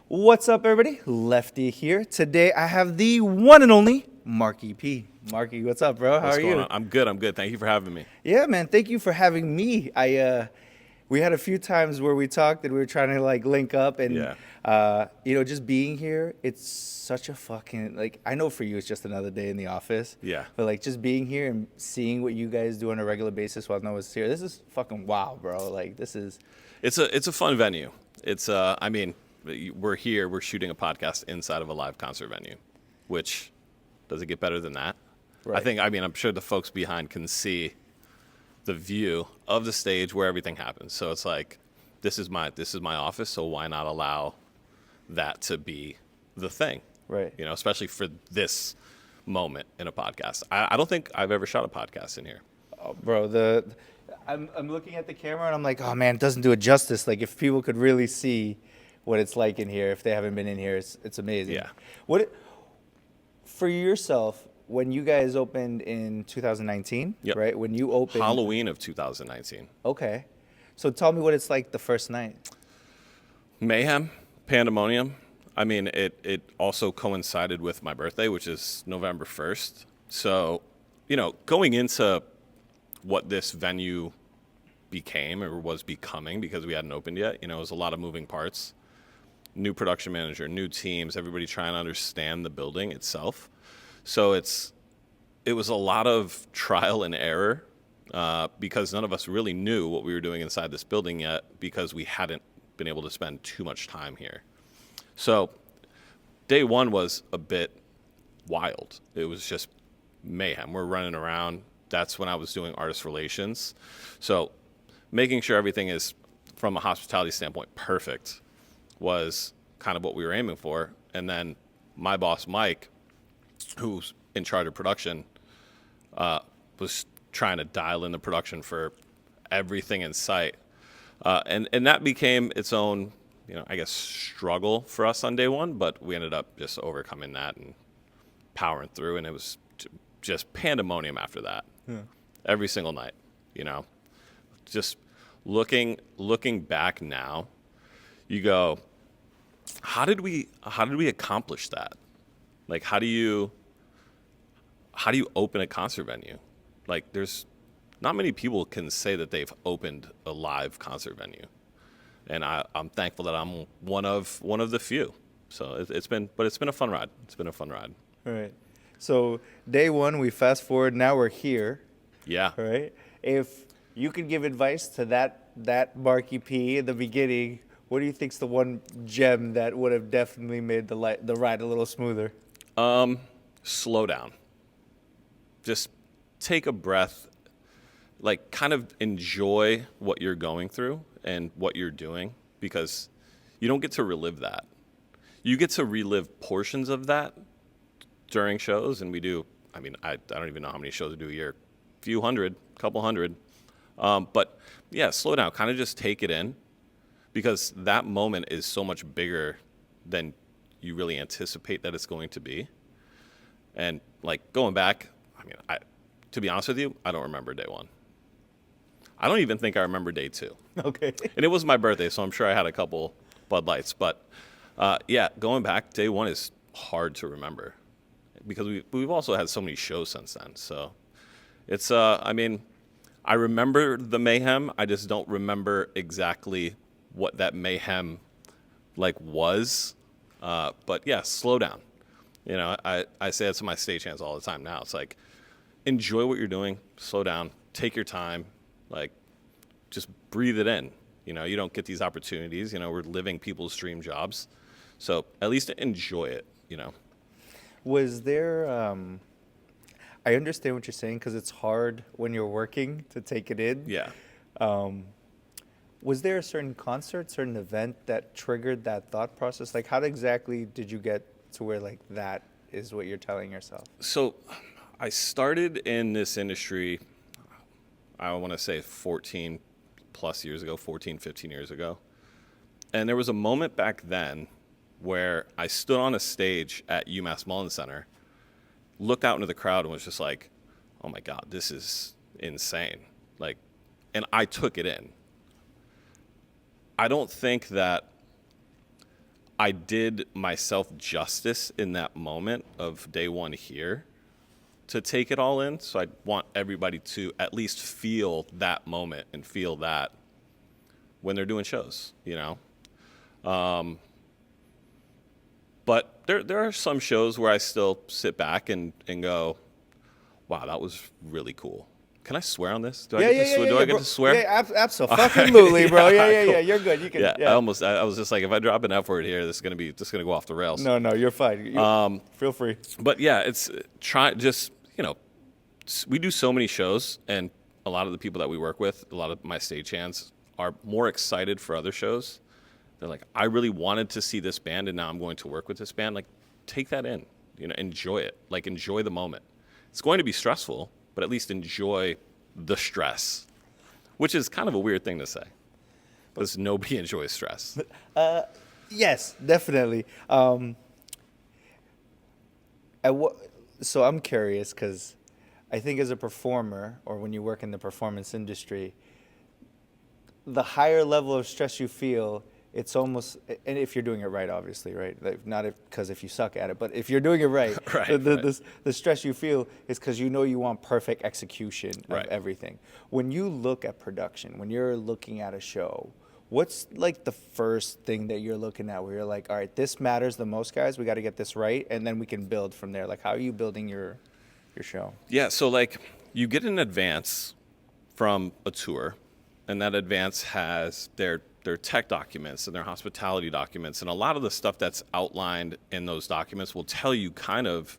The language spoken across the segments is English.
What's up, everybody? Lefty here. Today I have the one and only Marckie P. Marckie, what's up, bro? How What's are going you? on? I'm good. I'm good. Thank you for having me. Yeah, man. Thank you for having me. We had a few times where we talked and we were trying to like link up and Yeah. just being here. It's such a fucking like. I know for you it's just another day in the office. Yeah. But like just being here and seeing what you guys do on a regular basis while Noah's here. This is fucking wow, bro. Like this is. It's a fun venue. We're here. We're shooting a podcast inside of a live concert venue, which does it get better than that? Right. I'm sure the folks behind can see the view of the stage where everything happens. So it's like this is my office. So why not allow that to be the thing? Right. You know, especially for this moment in a podcast. I don't think I've ever shot a podcast in here. Oh, bro, I'm looking at the camera and I'm like, oh man, it doesn't do it justice. Like if people could really see what it's like in here, if they haven't been in here, it's amazing. Yeah. For yourself, when you guys opened in 2019, Yep. right? When you opened Halloween of 2019. Okay. So tell me what it's like the first night. Mayhem, pandemonium. I mean, it also coincided with my birthday, which is November 1st. So, going into what this venue became or was becoming, because we hadn't opened yet, it was a lot of moving parts. New production manager, new teams, everybody trying to understand the building itself. So it was a lot of trial and error because none of us really knew what we were doing inside this building yet because we hadn't been able to spend too much time here. So day one was a bit wild. It was just mayhem. We're running around. That's when I was doing artist relations. So making sure everything is, from a hospitality standpoint, perfect was kind of what we were aiming for. And then my boss, Mike, who's in charge of production, was trying to dial in the production for everything in sight. And that became its own, struggle for us on day one, but we ended up just overcoming that and powering through, and it was just pandemonium after that. Yeah. Every single night, just looking back now, you go, how did we accomplish that? Like, how do you open a concert venue? Like, there's not many people can say that they've opened a live concert venue, and I'm thankful that I'm one of the few. So it's been a fun ride. It's been a fun ride. All right. So day one, we fast forward. Now we're here. Yeah. All right. If you could give advice to that Marckie P in the beginning, what do you think's the one gem that would have definitely made the ride a little smoother? Slow down. Just take a breath, like kind of enjoy what you're going through and what you're doing, because you don't get to relive that. You get to relive portions of that during shows, and we do. I mean, I don't even know how many shows we do a year, few hundred, couple hundred. But yeah, slow down, kind of just take it in, because that moment is so much bigger than you really anticipate that it's going to be. And like going back, to be honest with you, I don't remember day one. I don't even think I remember day two. Okay. And it was my birthday, so I'm sure I had a couple Bud Lights. But going back, day one is hard to remember because we've also had so many shows since then. So it's, I remember the mayhem. I just don't remember exactly what that mayhem was. But yeah, slow down. I say that to my stagehands all the time now. It's like, enjoy what you're doing, slow down, take your time, just breathe it in. You don't get these opportunities. We're living people's dream jobs. So at least enjoy it, Was there, I understand what you're saying because it's hard when you're working to take it in. Yeah. Was there a certain concert, certain event that triggered that thought process? Like, how exactly did you get to where, that is what you're telling yourself? So I started in this industry, I want to say 14 plus years ago, 14, 15 years ago. And there was a moment back then where I stood on a stage at UMass Mullen Center, looked out into the crowd and was just like, oh my God, this is insane. And I took it in. I don't think that I did myself justice in that moment of day one here to take it all in. So I want everybody to at least feel that moment and feel that when they're doing shows, you know. But there are some shows where I still sit back and go, wow, that was really cool. Can I swear on this? Do I get to swear? Yeah, absolutely, bro. Cool. Yeah. You're good. You can. Yeah, Yeah. I was just like, if I drop an F word here, this is gonna go off the rails. No, you're fine. Feel free. But yeah, it's we do so many shows, and a lot of the people that we work with, a lot of my stagehands are more excited for other shows. They're like, I really wanted to see this band, and now I'm going to work with this band. Like, take that in, enjoy it. Like, enjoy the moment. It's going to be stressful, but at least enjoy the stress, which is kind of a weird thing to say, because nobody enjoys stress. Yes, definitely. So I'm curious because I think as a performer, or when you work in the performance industry, the higher level of stress you feel, it's almost, and if you're doing it right, obviously, right? Like, not because if you suck at it, but if you're doing it right, Right, the stress you feel is because you want perfect execution of Right. everything. When you look at production, when you're looking at a show, what's like the first thing that you're looking at where you're like, all right, this matters the most, guys. We got to get this right, and then we can build from there. Like, how are you building your show? Yeah, so like you get an advance from a tour, and that advance has their tech documents and their hospitality documents, and a lot of the stuff that's outlined in those documents will tell you kind of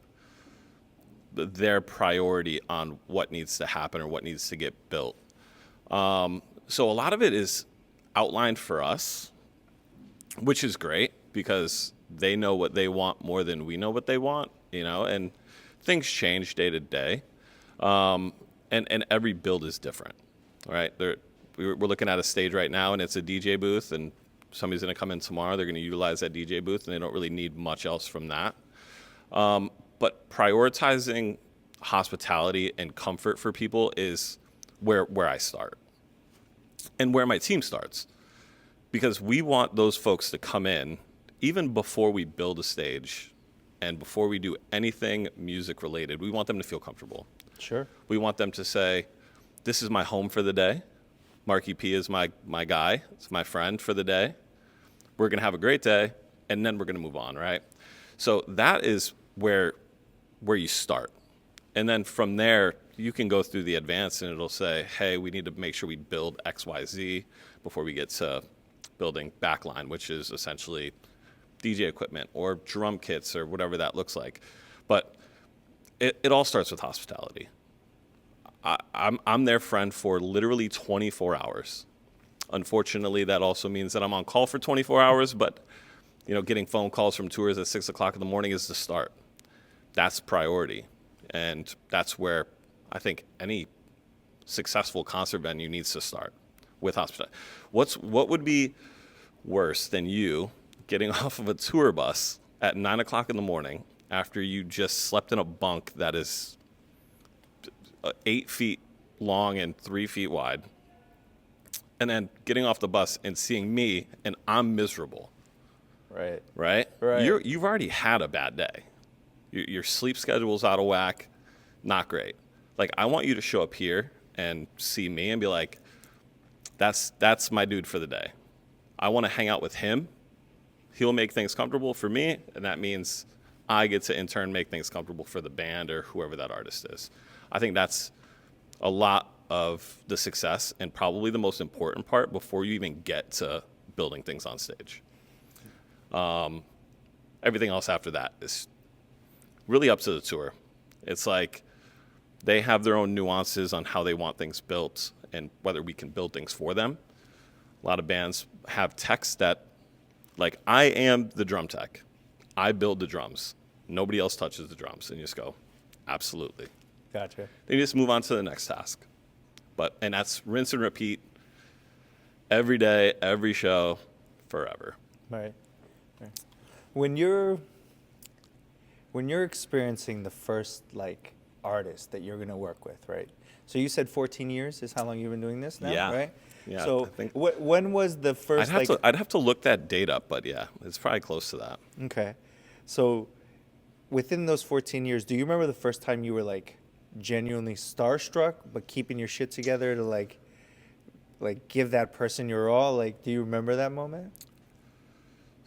their priority on what needs to happen or what needs to get built. So a lot of it is outlined for us, which is great because they know what they want more than we know what they want, and things change day to day. And every build is different, right? We're looking at a stage right now, and it's a DJ booth, and somebody's going to come in tomorrow. They're going to utilize that DJ booth, and they don't really need much else from that. But prioritizing hospitality and comfort for people is where I start and where my team starts, because we want those folks to come in even before we build a stage and before we do anything music related. We want them to feel comfortable. Sure. We want them to say, this is my home for the day. Marckie P is my guy. It's my friend for the day. We're going to have a great day, and then we're going to move on, right? So that is where you start. And then from there, you can go through the advance, and it'll say, hey, we need to make sure we build X, Y, Z before we get to building backline, which is essentially DJ equipment or drum kits or whatever that looks like. But it all starts with hospitality. I'm their friend for literally 24 hours. Unfortunately, that also means that I'm on call for 24 hours, but getting phone calls from tours at 6 o'clock in the morning is the start. That's priority. And that's where I think any successful concert venue needs to start, with hospitality. What would be worse than you getting off of a tour bus at 9 o'clock in the morning after you just slept in a bunk that is 8 feet long and 3 feet wide, and then getting off the bus and seeing me and I'm miserable? Right. You've already had a bad day. Your sleep schedule's out of whack. Not great. Like, I want you to show up here and see me and be like, that's my dude for the day. I want to hang out with him. He'll make things comfortable for me, and that means I get to in turn make things comfortable for the band or whoever that artist is. I think that's a lot of the success and probably the most important part before you even get to building things on stage. Everything else after that is really up to the tour. It's like they have their own nuances on how they want things built and whether we can build things for them. A lot of bands have techs that, like, I am the drum tech. I build the drums. Nobody else touches the drums. And you just go, absolutely. Gotcha. Then you just move on to the next task. And that's rinse and repeat every day, every show, forever. Right. When you're experiencing the first, like, artist that you're going to work with, right? So you said 14 years is how long you've been doing this now, Yeah. right? Yeah, So I think when was the first I'd have to look that date up, but yeah, it's probably close to that. Okay. So within those 14 years, do you remember the first time you were like genuinely starstruck, but keeping your shit together to like give that person your all? Like, do you remember that moment?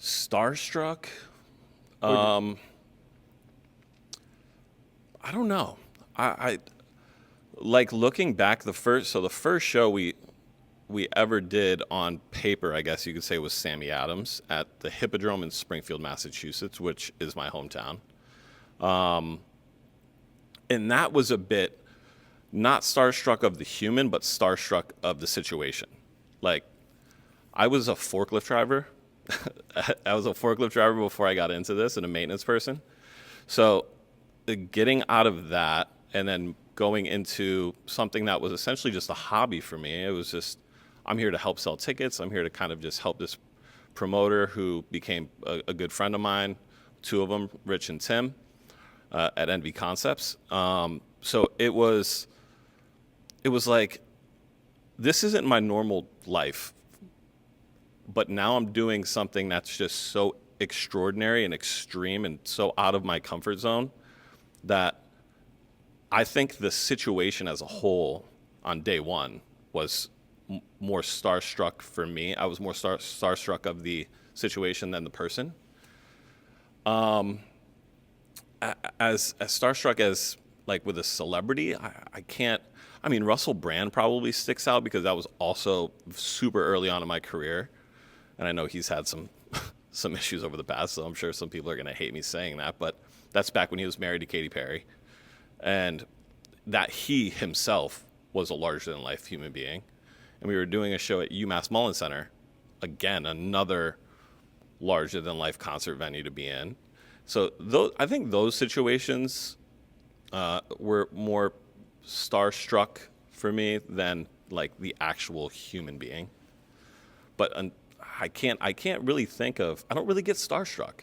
Starstruck? Or I don't know. I like looking back the first show we ever did on paper, I guess you could say, was Sammy Adams at the Hippodrome in Springfield, Massachusetts, which is my hometown. And that was a bit not starstruck of the human, but starstruck of the situation. Like, I was a forklift driver. I was a forklift driver before I got into this and a maintenance person. So getting out of that and then going into something that was essentially just a hobby for me, it was just, I'm here to help sell tickets. I'm here to kind of just help this promoter who became a good friend of mine, two of them, Rich and Tim, at NV Concepts. So it was like, this isn't my normal life, but now I'm doing something that's just so extraordinary and extreme and so out of my comfort zone that I think the situation as a whole on day one was more starstruck for me. I was more starstruck of the situation than the person. As starstruck as like with a celebrity, I can't. I mean, Russell Brand probably sticks out because that was also super early on in my career, and I know he's had some some issues over the past, so I'm sure some people are going to hate me saying that, but that's back when he was married to Katy Perry, and that he himself was a larger-than-life human being. And we were doing a show at UMass Mullen Center, again, another larger-than-life concert venue to be in. So I think those situations were more starstruck for me than like the actual human being. But I can't really think of, I don't really get starstruck.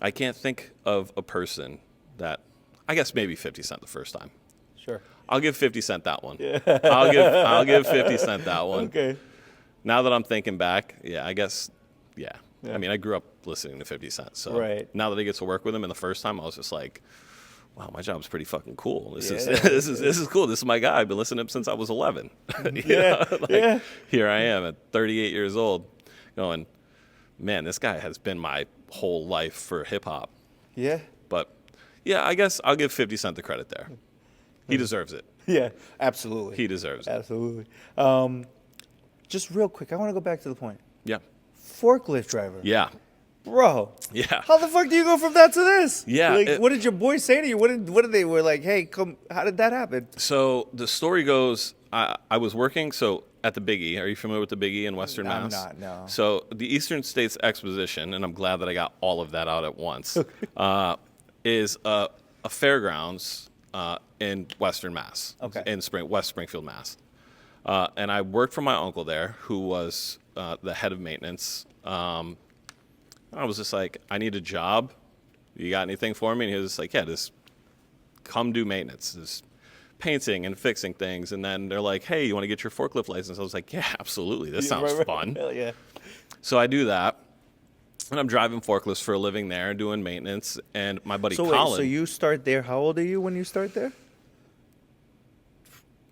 I can't think of a person that, I guess maybe 50 Cent the first time. Sure. I'll give 50 Cent that one. Yeah. I'll give 50 Cent that one. Okay. Now that I'm thinking back, yeah, I guess, yeah. Yeah. I mean, I grew up listening to 50 Cent, so Right. now that I get to work with him, and the first time I was just like, wow, my job's pretty fucking cool. This Yeah. is this is cool. This is my guy. I've been listening to him since I was 11. Yeah. Yeah. Here I am at 38 years old, going, man, this guy has been my whole life for hip hop. Yeah. But yeah, I guess I'll give 50 Cent the credit there. He deserves it. Yeah. Absolutely. He deserves it. Absolutely. Just real quick, I want to go back to the point. Yeah. Forklift driver. Yeah. Bro. Yeah. How the fuck do you go from that to this? Yeah, Like, what did your boys say to you? What did they were like? Hey, come. How did that happen? So the story goes, I was working at the Big E. Are you familiar with the Big E in Western I'm Mass? not, no. So the Eastern States Exposition, and I'm glad that I got all of that out at once, is a fairgrounds in Western Mass. Okay. In West Springfield, Mass. And I worked for my uncle there, who was the head of maintenance. I was just like, I need a job. You got anything for me? And he was just like, yeah, just come do maintenance. Just painting and fixing things. And then they're like, hey, you want to get your forklift license? I was like, yeah, absolutely. This sounds fun. Hell yeah. So I do that. And I'm driving forklifts for a living there, doing maintenance. And my buddy Colin. So you start there. How old are you when you start there?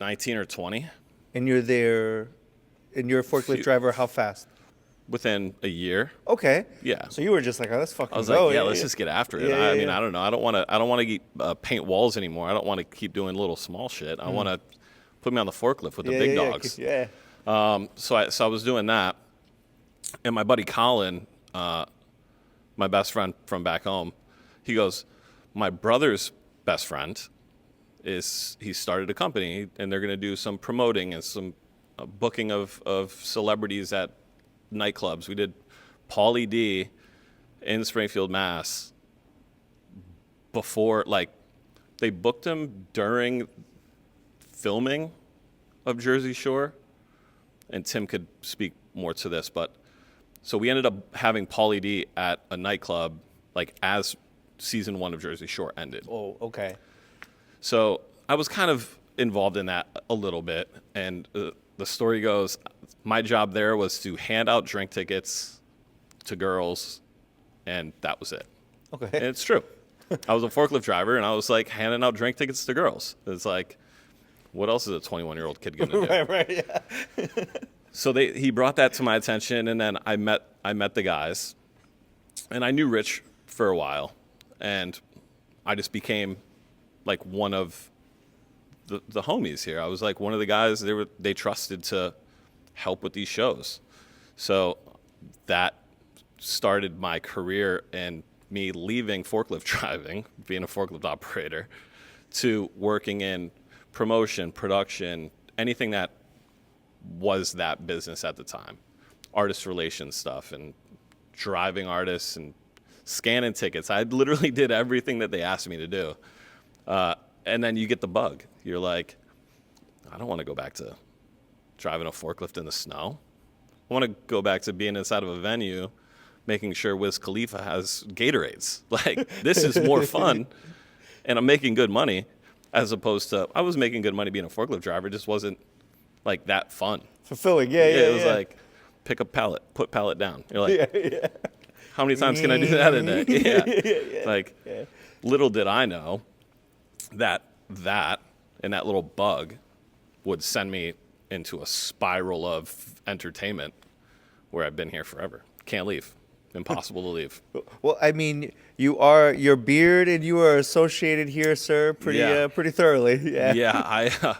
19 or 20. And you're there, and you're a forklift driver. How fast? Within a year. Okay. Yeah. So you were just like, oh, let's fucking go. I was like, yeah, let's just get after it. Yeah, I mean, yeah. I don't know. I don't want to paint walls anymore. I don't want to keep doing little small shit. I want to put me on the forklift with the big dogs. Yeah. So I was doing that, and my buddy Colin, my best friend from back home, he goes, my brother's best friend he started a company, and they're going to do some promoting and some booking of celebrities at nightclubs. We did Pauly D in Springfield, Mass. Before, like, they booked him during filming of Jersey Shore, and Tim could speak more to this, but so we ended up having Pauly D at a nightclub, like, as season 1 of Jersey Shore ended. Oh, okay. So I was kind of involved in that a little bit. And the story goes, my job there was to hand out drink tickets to girls, and that was it. Okay. And it's true. I was a forklift driver, and I was like handing out drink tickets to girls. It's like, what else is a 21-year-old kid going to do? Right, yeah. So he brought that to my attention, and then I met the guys, and I knew Rich for a while, and I just became like one of the homies here. I was like one of the guys they trusted to help with these shows. So that started my career and me leaving forklift driving, being a forklift operator, to working in promotion, production, anything that was that business at the time. Artist relations stuff and driving artists and scanning tickets. I literally did everything that they asked me to do. And then you get the bug. You're like, I don't want to go back to driving a forklift in the snow. I want to go back to being inside of a venue, making sure Wiz Khalifa has Gatorades. Like, this is more fun, and I'm making good money, as opposed to, I was making good money being a forklift driver, it just wasn't, like, that fun. Fulfilling, yeah. It was like, pick up pallet, put pallet down. You're like, how many times can I do that a day? Like, little did I know that and that little bug would send me into a spiral of entertainment where I've been here forever. Can't leave. Impossible to leave. Well, I mean, your beard and you are associated here, sir, pretty thoroughly. Yeah. Yeah,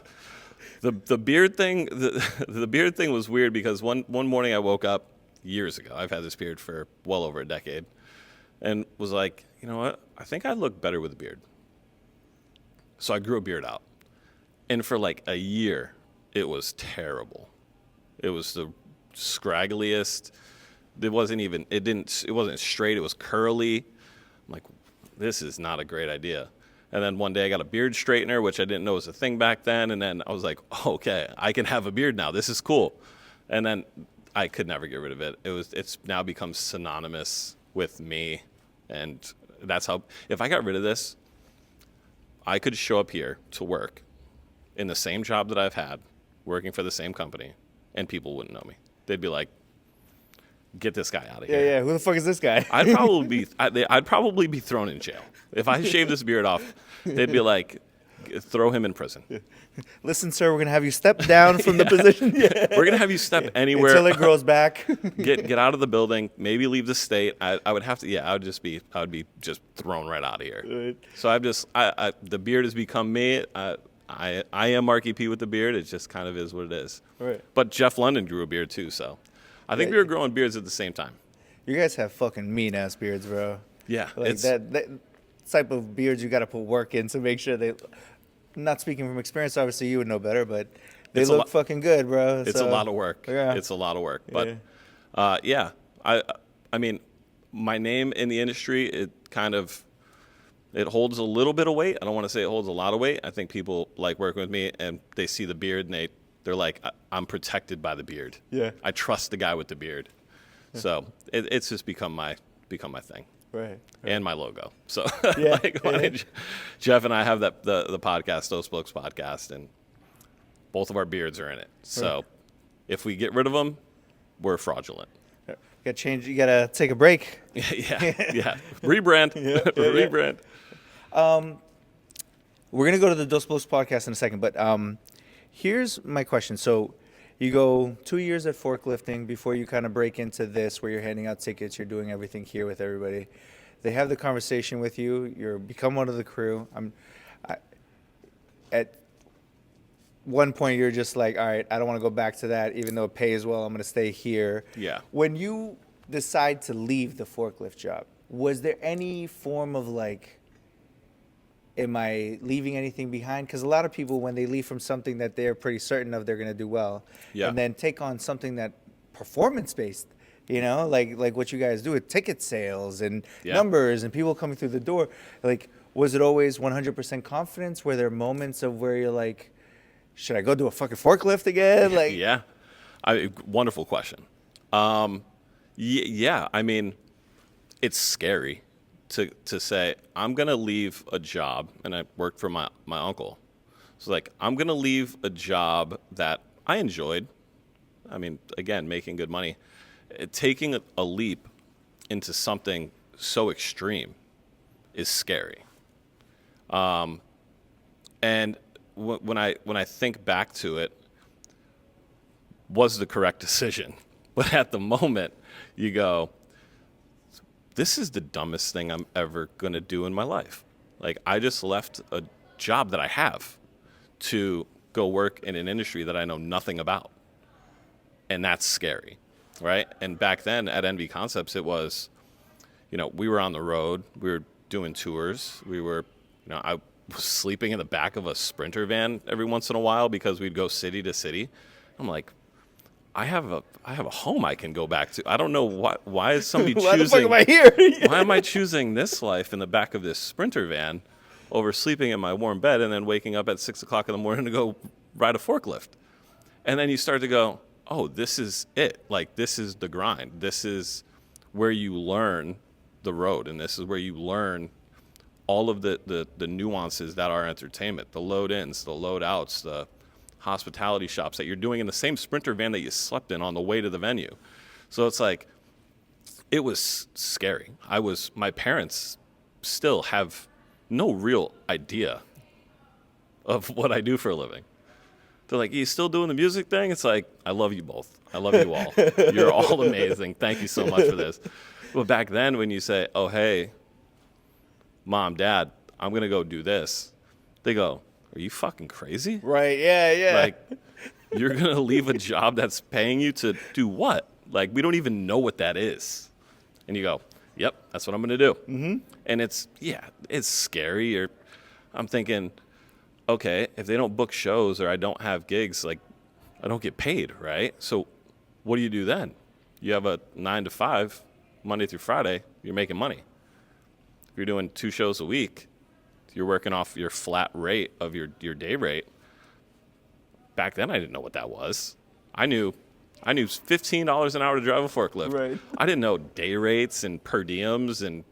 the beard thing the beard thing was weird because one morning I woke up years ago. I've had this beard for well over a decade, and was like, you know what? I think I look better with a beard. So I grew a beard out, and for like a year, it was terrible. It was the scraggliest. It wasn't straight. It was curly. I'm like, this is not a great idea. And then one day I got a beard straightener, which I didn't know was a thing back then. And then I was like, oh, okay, I can have a beard now. This is cool. And then I could never get rid of it. It's now become synonymous with me. And that's how, if I got rid of this, I could show up here to work in the same job that I've had, working for the same company, and people wouldn't know me. They'd be like, get this guy out of here. Yeah. Who the fuck is this guy? I'd probably be thrown in jail. If I shaved this beard off, they'd be like, throw him in prison. Listen, sir, we're going to have you step down from the position. We're going to have you step anywhere. Until it grows back. Get out of the building, maybe leave the state. I would have to, I would be just thrown right out of here. Right. So the beard has become me. I am Marckie P with the beard. It just kind of is what it is. Right. But Jeff London grew a beard too, so I think we were growing beards at the same time. You guys have fucking mean-ass beards, bro. Yeah. Like that type of beards you got to put work in to make sure they... Not speaking from experience, obviously you would know better, but they look fucking good, bro. It's a lot of work. Yeah. It's a lot of work. But, I mean, my name in the industry, it holds a little bit of weight. I don't want to say it holds a lot of weight. I think people like working with me, and they see the beard, and they're like, I'm protected by the beard. Yeah. I trust the guy with the beard. Yeah. So it's just become my thing. Right. And my logo. So Yeah. Jeff and I have the podcast, Those Blokes podcast, and both of our beards are in it. So if we get rid of them, we're fraudulent. You gotta change. You gotta take a break. Yeah. Rebrand. Rebrand. We're gonna go to the Dos Blokes podcast in a second, but here's my question. So you go 2 years at forklifting before you kind of break into this, where you're handing out tickets, you're doing everything here with everybody. They have the conversation with you. You become one of the crew. At one point, you're just like, all right, I don't want to go back to that, even though it pays well. I'm going to stay here. Yeah. When you decide to leave the forklift job, was there any form of like, am I leaving anything behind? Because a lot of people, when they leave from something that they're pretty certain of they're going to do well, and then take on something that performance-based, like what you guys do with ticket sales and numbers and people coming through the door, like, was it always 100% confidence? Were there moments of where you're like, should I go do a fucking forklift again? Like, yeah. Wonderful question. Yeah, I mean, it's scary to say, I'm going to leave a job, and I worked for my uncle. So, like, I'm going to leave a job that I enjoyed. I mean, again, making good money. Taking a leap into something so extreme is scary. And when I think back to it, was the correct decision. But at the moment, you go, this is the dumbest thing I'm ever going to do in my life. Like, I just left a job that I have to go work in an industry that I know nothing about. And that's scary, right? And back then at NV Concepts, it was, we were on the road. We were doing tours. We were, I was sleeping in the back of a Sprinter van every once in a while because we'd go city to city. I'm like, I have a home I can go back to. I don't know why is somebody why choosing. Why the fuck am I here? Why am I choosing this life in the back of this Sprinter van over sleeping in my warm bed and then waking up at 6 o'clock in the morning to go ride a forklift? And then you start to go, oh, this is it. Like, this is the grind. This is where you learn the road, and this is where you learn all of the nuances that are entertainment, the load-ins, the load-outs, the hospitality shops that you're doing in the same Sprinter van that you slept in on the way to the venue. So it's like, it was scary. My parents still have no real idea of what I do for a living. They're like, you still doing the music thing? It's like, I love you both. I love you all. You're all amazing. Thank you so much for this. But back then when you say, oh, hey, Mom, Dad, I'm going to go do this, they go, are you fucking crazy? Right, yeah. Like, you're going to leave a job that's paying you to do what? Like, we don't even know what that is. And you go, yep, that's what I'm going to do. Mm-hmm. And it's scary. I'm thinking, okay, if they don't book shows or I don't have gigs, like, I don't get paid, right? So what do you do then? You have a 9 to 5, Monday through Friday, you're making money. If you're doing 2 shows a week, you're working off your flat rate of your day rate. Back then, I didn't know what that was. I knew $15 an hour to drive a forklift. Right. I didn't know day rates and per diems and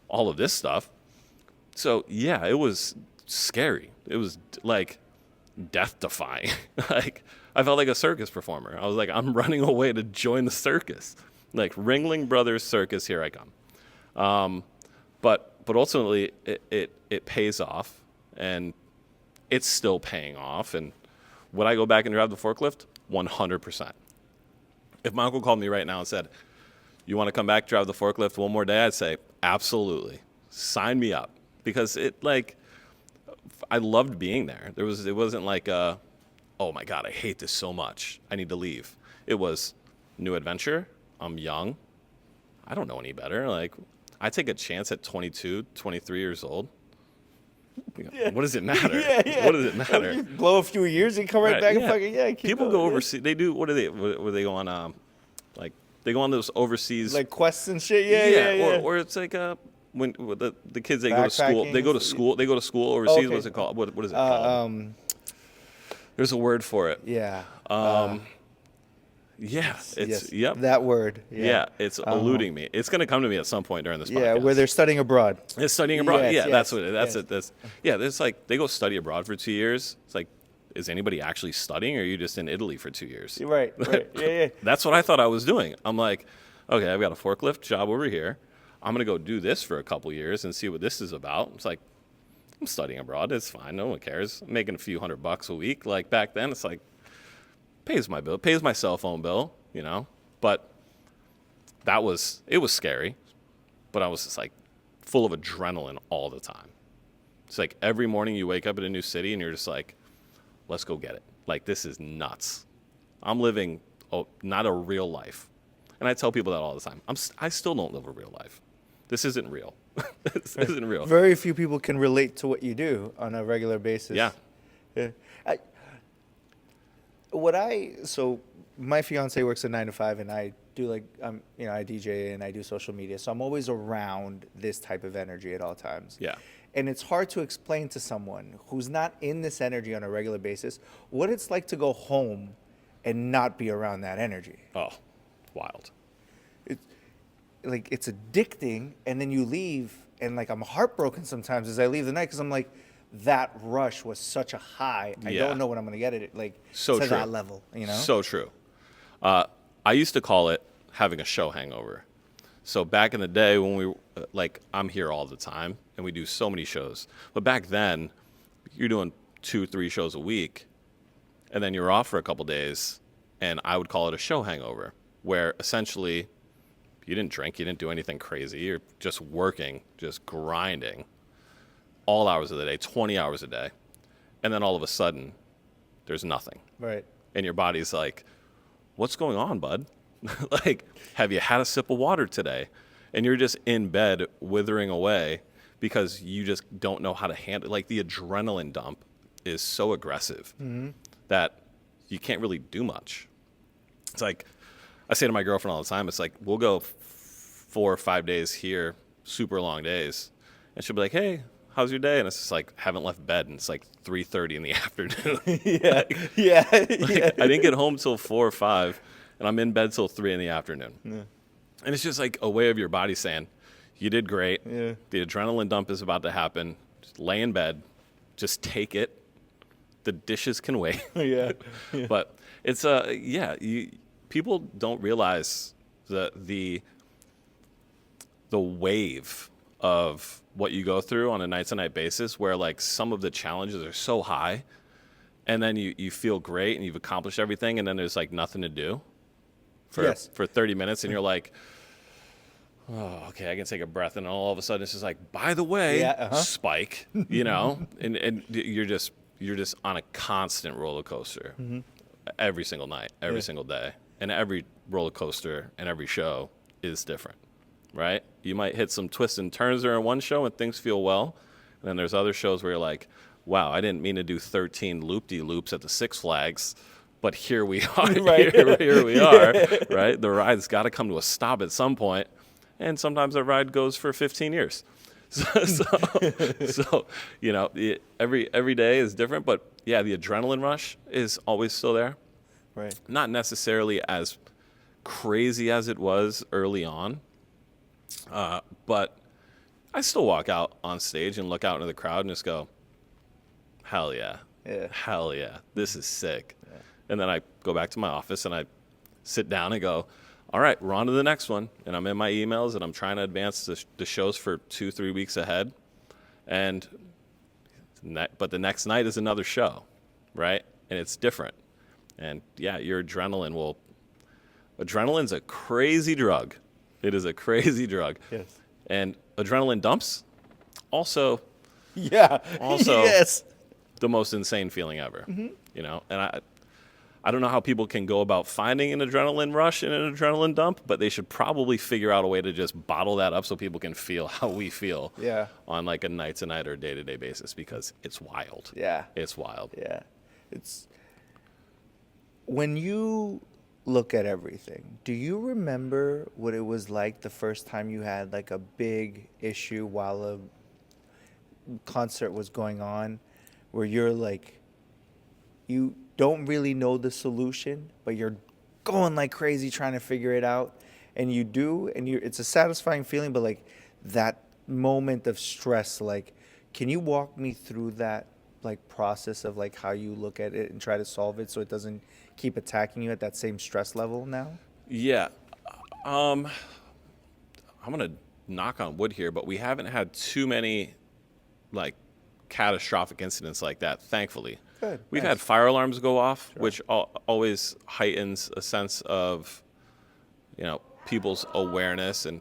all of this stuff. So, yeah, it was scary. It was, like, death-defying. Like, I felt like a circus performer. I was like, I'm running away to join the circus. Like, Ringling Brothers Circus, here I come. But ultimately, it pays off, and it's still paying off. And would I go back and drive the forklift? 100%. If my uncle called me right now and said, you want to come back, drive the forklift one more day? I'd say, absolutely. Sign me up. Because I loved being there. It wasn't like, oh my God, I hate this so much. I need to leave. It was new adventure. I'm young. I don't know any better. Like, I take a chance at 22, 23 years old. Yeah. What does it matter? Yeah. What does it matter? You blow a few years and come right back and fucking, keep People going, go overseas. They do, what do they go on, like, they go on those overseas. like quests and shit, yeah. Or it's like, when the kids, they go to school overseas. Okay. What's it called? What is it called? There's a word for it. Yeah. Yeah, yes, yep. That word. Yeah, it's eluding me. It's going to come to me at some point during this podcast. Yeah, where they're studying abroad. It's studying abroad. Yes, That's what it. yes. That's it's like they go study abroad for 2 years. It's like, is anybody actually studying, or are you just in Italy for 2 years? Right. Yeah. That's what I thought I was doing. I'm like, okay, I've got a forklift job over here. I'm going to go do this for a couple years and see what this is about. It's like, I'm studying abroad. It's fine. No one cares. I'm making a few $100 a week. Like back then, it's like, pays my bill, pays my cell phone bill, But it was scary. But I was just like full of adrenaline all the time. It's like every morning you wake up in a new city and you're just like, let's go get it. Like, this is nuts. I'm living not a real life. And I tell people that all the time. I still don't live a real life. This isn't real. This isn't real. Very few people can relate to what you do on a regular basis. Yeah. So my fiance works a 9 to 5, and I do I DJ and I do social media. So I'm always around this type of energy at all times. Yeah. And it's hard to explain to someone who's not in this energy on a regular basis what it's like to go home and not be around that energy. Oh, wild. like it's addicting, and then you leave, and like I'm heartbroken sometimes as I leave the night because I'm like, that rush was such a high. I Yeah. don't know when I'm gonna get it like So to true. that level, you know? So true. I used to call it having a show hangover. So back in the day when we like, I'm here all the time and we do so many shows. But back then, you're doing 2-3 shows a week, and then you're off for a couple days, and I would call it a show hangover, where essentially you didn't drink, you didn't do anything crazy. You're just working, just grinding all hours of the day, 20 hours a day. And then all of a sudden, there's nothing. Right. And your body's like, what's going on, bud? Like, have you had a sip of water today? And you're just in bed withering away because you just don't know how to handle it. Like, the adrenaline dump is so aggressive that you can't really do much. It's like, I say to my girlfriend all the time, it's like, we'll go 4 or 5 days here, super long days. And she'll be like, hey, how's your day? And it's just like, haven't left bed, and it's like 3:30 in the afternoon. Yeah. Like, Yeah. yeah. I didn't get home till 4 or 5, and I'm in bed till 3 in the afternoon. Yeah. And it's just like a way of your body saying, you did great. Yeah. The adrenaline dump is about to happen. Just lay in bed. Just take it. The dishes can wait. Yeah. But it's people don't realize the wave of what you go through on a night-to-night basis, where like some of the challenges are so high, and then you feel great and you've accomplished everything, and then there's like nothing to do for 30 minutes, and you're like, oh, okay, I can take a breath, and all of a sudden it's just like, by the way, spike, and you're just on a constant roller coaster every single night, every single day, and every roller coaster and every show is different, right? You might hit some twists and turns there in one show and things feel well, and then there's other shows where you're like, wow, I didn't mean to do 13 loop-de-loops at the Six Flags, but here we are. Right. here we are, right? The ride's got to come to a stop at some point, and sometimes the ride goes for 15 years. So you know, every day is different, but yeah, the adrenaline rush is always still there. Right. Not necessarily as crazy as it was early on, but I still walk out on stage and look out into the crowd and just go, hell yeah. Yeah. Hell yeah, this is sick. Yeah. And then I go back to my office and I sit down and go, all right, we're on to the next one. And I'm in my emails and I'm trying to advance the shows for 2-3 weeks ahead. But the next night is another show, right? And it's different. And yeah, your adrenaline's a crazy drug. It is a crazy drug. Yes. And adrenaline dumps, also yes, the most insane feeling ever. You know, and I don't know how people can go about finding an adrenaline rush and an adrenaline dump, but they should probably figure out a way to just bottle that up so people can feel how we feel on like a night-to-night or day-to-day basis, because it's wild. Yeah. It's wild. Yeah. It's when you look at everything, do you remember what it was like the first time you had like a big issue while a concert was going on, where you're like, you don't really know the solution, but you're going like crazy trying to figure it out, and you do, and it's a satisfying feeling, but like that moment of stress, like, can you walk me through that like process of like how you look at it and try to solve it so it doesn't keep attacking you at that same stress level now? Yeah. I'm going to knock on wood here, but we haven't had too many like catastrophic incidents like that, thankfully. Good. We've Nice. had fire alarms go off, which always heightens a sense of, you know, people's awareness. And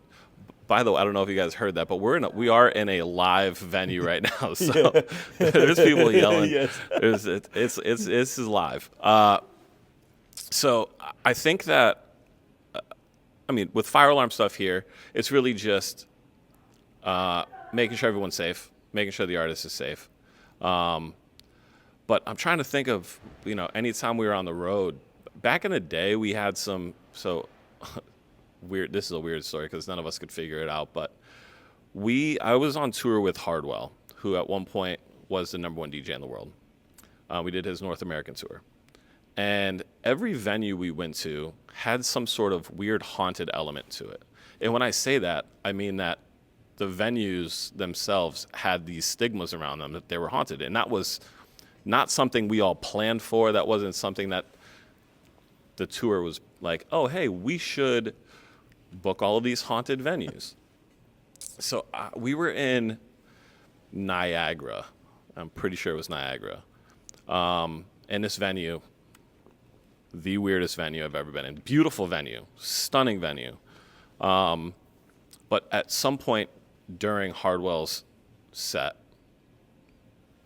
by the way, I don't know if you guys heard that, but we are in a live venue right now, so there's people yelling. Yes. This is live. So I think that, I mean, with fire alarm stuff here, it's really just making sure everyone's safe, making sure the artist is safe. But I'm trying to think of, you know, anytime we were on the road. Back in the day, we had some, so weird. This is a weird story because none of us could figure it out. But I was on tour with Hardwell, who at one point was the #1 DJ in the world. We did his North American tour. And every venue we went to had some sort of weird haunted element to it. And when I say that, I mean that the venues themselves had these stigmas around them that they were haunted. And that was not something we all planned for. That wasn't something that the tour was like, oh, hey, we should book all of these haunted venues. So we were in Niagara. I'm pretty sure it was Niagara. And this venue, the weirdest venue I've ever been in. Beautiful venue, stunning venue. But at some point during Hardwell's set,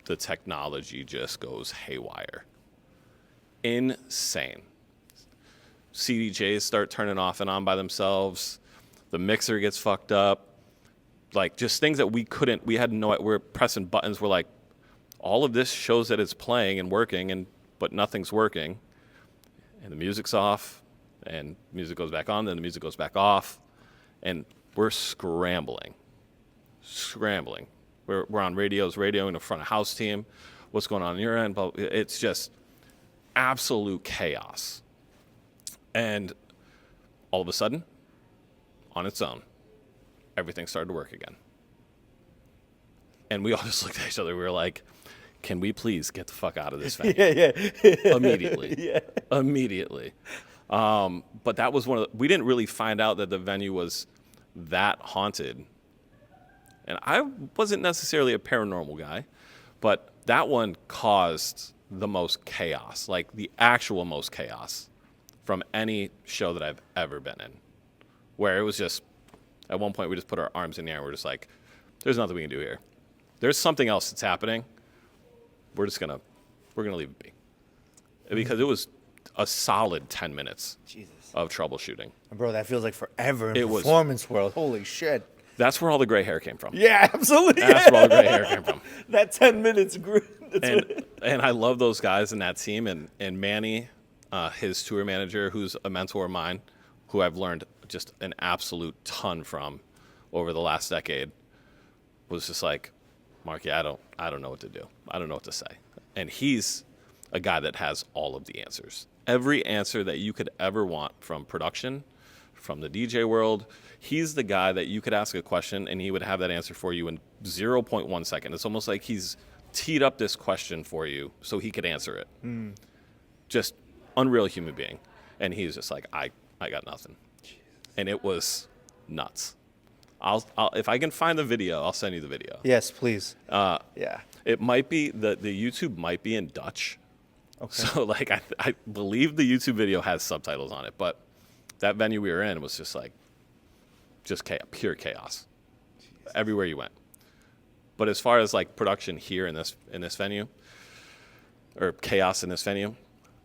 the technology just goes haywire. Insane. CDJs start turning off and on by themselves. The mixer gets fucked up. Like, just things that we had no, we're pressing buttons. We're like, all of this shows that it's playing and working, but nothing's working. And the music's off, and music goes back on, then the music goes back off. And we're scrambling. We're on radioing the front of house team. What's going on your end? But it's just absolute chaos. And all of a sudden, on its own, everything started to work again. And we all just looked at each other. We were like, can we please get the fuck out of this venue? Yeah. Immediately. Yeah. Immediately. But that was we didn't really find out that the venue was that haunted. And I wasn't necessarily a paranormal guy, but that one caused the most chaos, like the actual most chaos from any show that I've ever been in, where it was just, at one point we just put our arms in the air and we're just like, there's nothing we can do here. There's something else that's happening. We're gonna leave it be. Because it was a solid 10 minutes of troubleshooting. Bro, that feels like forever in It was- performance world. Holy shit. That's where all the gray hair came from. Yeah, absolutely. That's where all the gray hair came from. That 10 minutes grew. And I love those guys in that team. And Manny, his tour manager, who's a mentor of mine, who I've learned just an absolute ton from over the last decade, was just like, Marckie, I don't know what to do. I don't know what to say. And he's a guy that has all of the answers. Every answer that you could ever want from production, from the DJ world. He's the guy that you could ask a question and he would have that answer for you in 0.1 second. It's almost like he's teed up this question for you so he could answer it. Just unreal human being. And he's just like, I got nothing. Jesus. And it was nuts. I'll if I can find the video, I'll send you the video. Yes, please. Yeah. It might be the YouTube might be in Dutch. Okay. So like I believe the YouTube video has subtitles on it, but that venue we were in was just like pure chaos. Jesus. Everywhere you went. But as far as like production here in this venue, or chaos in this venue,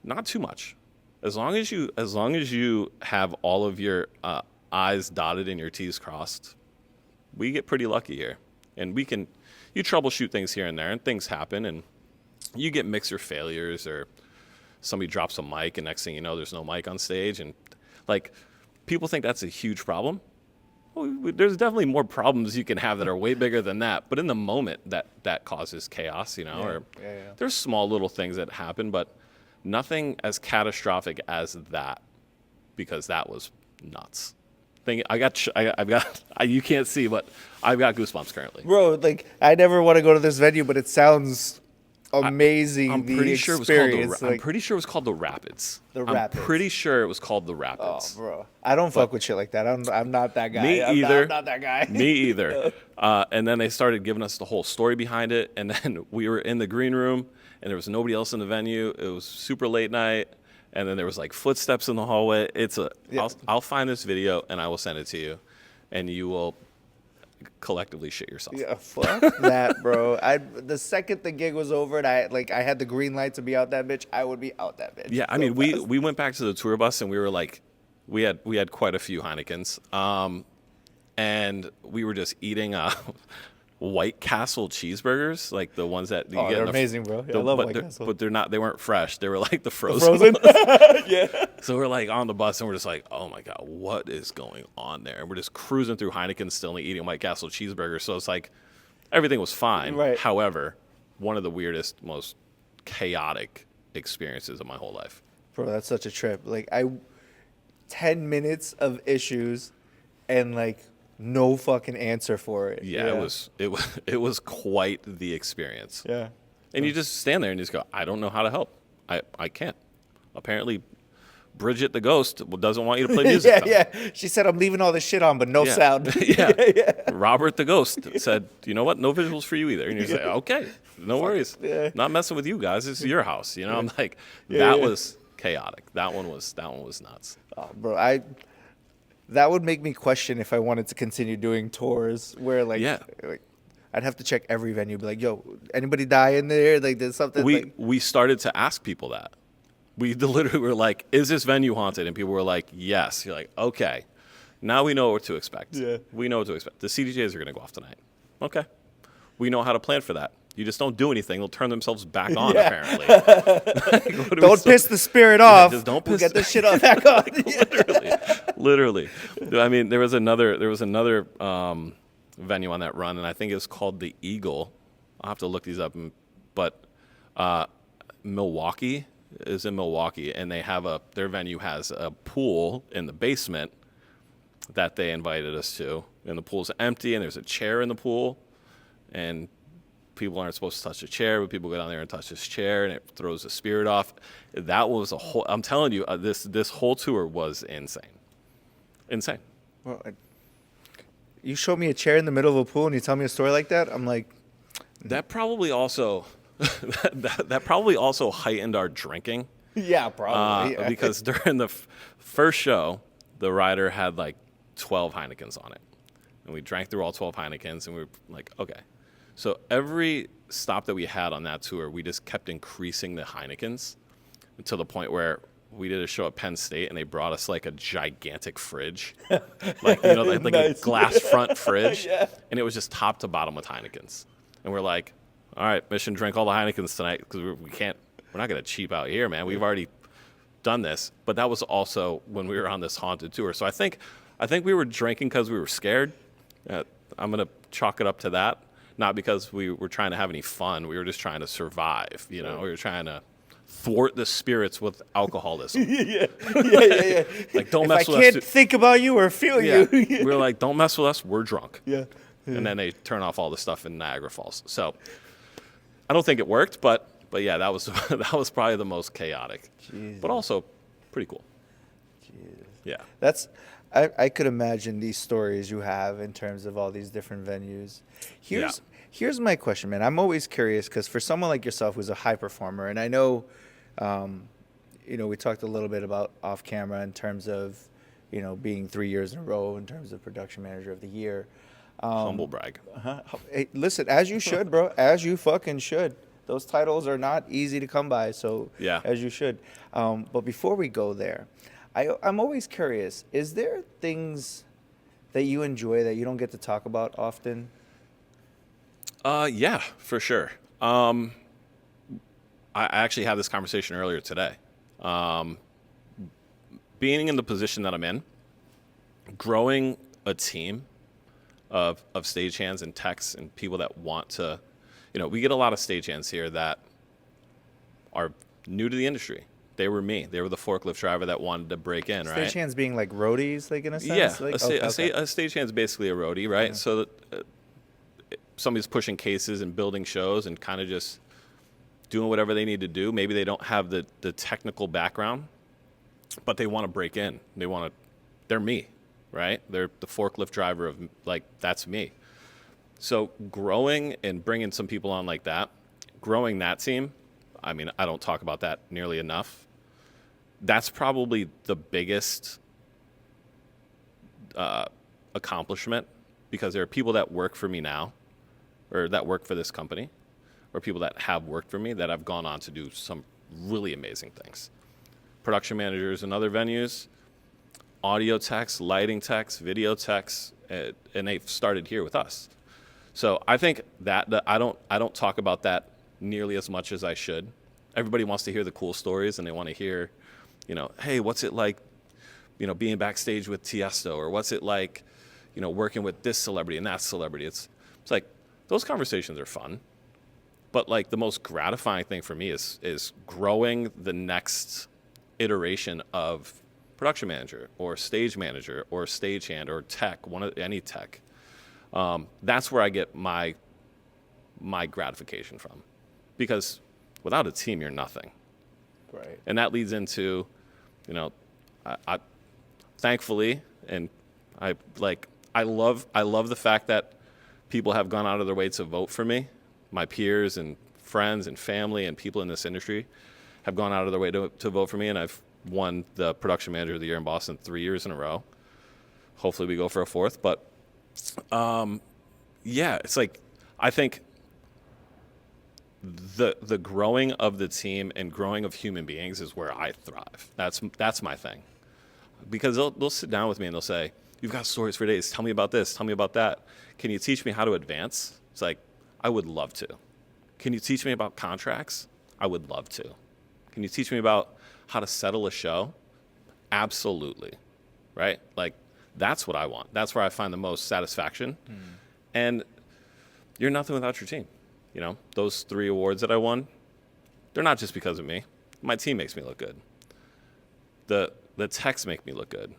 not too much. As long as you have all of your I's dotted and your T's crossed, we get pretty lucky here. And you troubleshoot things here and there, and things happen, and you get mixer failures, or somebody drops a mic, and next thing you know, there's no mic on stage, and like people think that's a huge problem. Well, there's definitely more problems you can have that are way bigger than that. But in the moment, that causes chaos, you know. There's small little things that happen, but nothing as catastrophic as that, because that was nuts. You can't see, but I've got goosebumps currently. Bro, like I never want to go to this venue, but it sounds amazing. I'm pretty sure it was called the Rapids. The Rapids. I'm pretty sure it was called the Rapids. Oh, bro, I don't fuck with shit like that. I'm not that guy. Me either. I'm not that guy. Me either. And then they started giving us the whole story behind it, and then we were in the green room, and there was nobody else in the venue. It was super late night, and then there was like footsteps in the hallway. I'll find this video and I will send it to you, and you will collectively shit yourself. Yeah, fuck that, bro. The second the gig was over and I had the green light to be out that bitch, I would be out that bitch. Yeah, I mean, we went back to the tour bus and we were like, we had quite a few Heinekens, and we were just eating White Castle cheeseburgers, like the ones that you get. They're amazing, bro. I love White Castle. But they weren't fresh. They were like the frozen. Yeah. So we're like on the bus and we're just like, oh my God, what is going on there? And we're just cruising through Heineken still and eating White Castle cheeseburgers. So it's like everything was fine. Right. However, one of the weirdest, most chaotic experiences of my whole life. Bro, that's such a trip. Like 10 minutes of issues, and like no fucking answer for it. Yeah, it was quite the experience. Yeah. And you just stand there and you just go, I don't know how to help. I can't. Apparently, Bridget the ghost doesn't want you to play music. Yeah. She said, I'm leaving all this shit on, but no sound. Yeah. Robert the ghost said, you know what? No visuals for you either. And you say, okay, no worries. Yeah. Not messing with you guys. This is your house. You know, I'm like, that was chaotic. That one was nuts. Oh, bro, that would make me question if I wanted to continue doing tours where like I'd have to check every venue, be like, yo, anybody die in there? Like, there's something. We started to ask people that. We literally were like, is this venue haunted? And people were like, yes. You're like, okay. Now we know what to expect. Yeah. We know what to expect. The CDJs are going to go off tonight. Okay. We know how to plan for that. You just don't do anything. They'll turn themselves back on, apparently. Don't piss the spirit off. Just don't we'll piss. Get the shit off back on. Literally. I mean, there was another venue on that run, and I think it was called the Eagle. I'll have to look these up. But Milwaukee is in Milwaukee, and they have their venue has a pool in the basement that they invited us to, and the pool's empty, and there's a chair in the pool, and people aren't supposed to touch the chair, but people go down there and touch this chair, and it throws the spirit off. That was I'm telling you, this whole tour was insane. Well, you show me a chair in the middle of a pool and you tell me a story like that, I'm like, that probably also that probably also heightened our drinking. Yeah, probably. Because during the first show, the rider had like 12 Heinekens on it, and we drank through all 12 Heinekens, and we were like, okay. So every stop that we had on that tour, we just kept increasing the Heinekens to the point where we did a show at Penn State, and they brought us like a gigantic fridge, like like Nice. a glass front fridge, Yeah. and it was just top to bottom with Heinekens. And we're like, all right, mission, drink all the Heinekens tonight because we're not going to cheap out here, man. We've already done this. But that was also when we were on this haunted tour. So I think we were drinking because we were scared. I'm going to chalk it up to that. Not because we were trying to have any fun. We were just trying to survive. We were trying to thwart the spirits with alcoholism. yeah. Like, don't If mess I with can't us. think about you or feel you. We were like, don't mess with us. We're drunk. Yeah. And then they turn off all the stuff in Niagara Falls. So I don't think it worked, but yeah, that was probably the most chaotic, Jesus. but also pretty cool. Jesus. Yeah. I could imagine these stories you have in terms of all these different venues. Here's my question, man. I'm always curious because for someone like yourself who's a high performer, and I know, we talked a little bit about off camera in terms of, being 3 years in a row in terms of production manager of the year. Humble brag. Hey, listen, as you should, bro. As you fucking should. Those titles are not easy to come by, so Yeah. as you should. But before we go there, I'm always curious. Is there things that you enjoy that you don't get to talk about often? Yeah, for sure. I actually had this conversation earlier today. Being in the position that I'm in, growing a team of stagehands and techs and people that want to, we get a lot of stagehands here that are new to the industry. They were me. They were the forklift driver that wanted to break in, right? Stagehands being like roadies, like in a sense? Yeah, Like, a stagehand's basically a roadie, right? Yeah. So that, somebody's pushing cases and building shows and kind of just doing whatever they need to do. Maybe they don't have the technical background, but they want to break in. They're me, right? They're the forklift driver of, like, that's me. So growing and bringing some people on like that, growing that team, I mean, I don't talk about that nearly enough. That's probably the biggest accomplishment, because there are people that work for me now, or that work for this company, or people that have worked for me that have gone on to do some really amazing things. Production managers in other venues, audio techs, lighting techs, video techs, and they've started here with us. So I think that I don't talk about that nearly as much as I should. Everybody wants to hear the cool stories, and they want to hear, hey, what's it like, being backstage with Tiesto, or what's it like, working with this celebrity and that celebrity. It's like, those conversations are fun, but like the most gratifying thing for me is growing the next iteration of production manager or stage manager or stagehand or tech, any tech. That's where I get my gratification from, because without a team, you're nothing. Right. And that leads into, I thankfully, and I love the fact that people have gone out of their way to vote for me. My peers and friends and family and people in this industry have gone out of their way to vote for me, and I've won the production manager of the year in Boston 3 years in a row. Hopefully we go for a fourth, but it's like, I think the growing of the team and growing of human beings is where I thrive. That's my thing. Because they'll sit down with me and they'll say, "You've got stories for days. Tell me about this. Tell me about that. Can you teach me how to advance?" It's like, I would love to. Can you teach me about contracts? I would love to. Can you teach me about how to settle a show? Absolutely. Right? Like, that's what I want. That's where I find the most satisfaction. And you're nothing without your team. Those 3 awards that I won, they're not just because of me. My team makes me look good. The techs make me look good.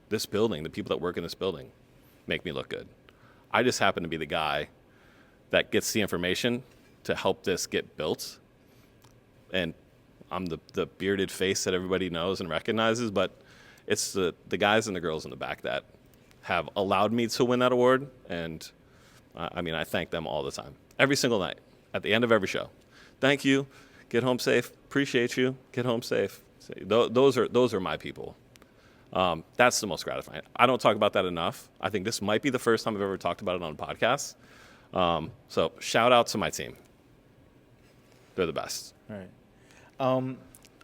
This building, the people that work in this building make me look good. I just happen to be the guy that gets the information to help this get built. And I'm the bearded face that everybody knows and recognizes, but it's the guys and the girls in the back that have allowed me to win that award. And I thank them all the time, every single night, at the end of every show. Thank you. Get home safe. Appreciate you. Get home safe. Those are my people. That's the most gratifying. I don't talk about that enough. I think this might be the first time I've ever talked about it on a podcast. So shout out to my team. They're the best. All right.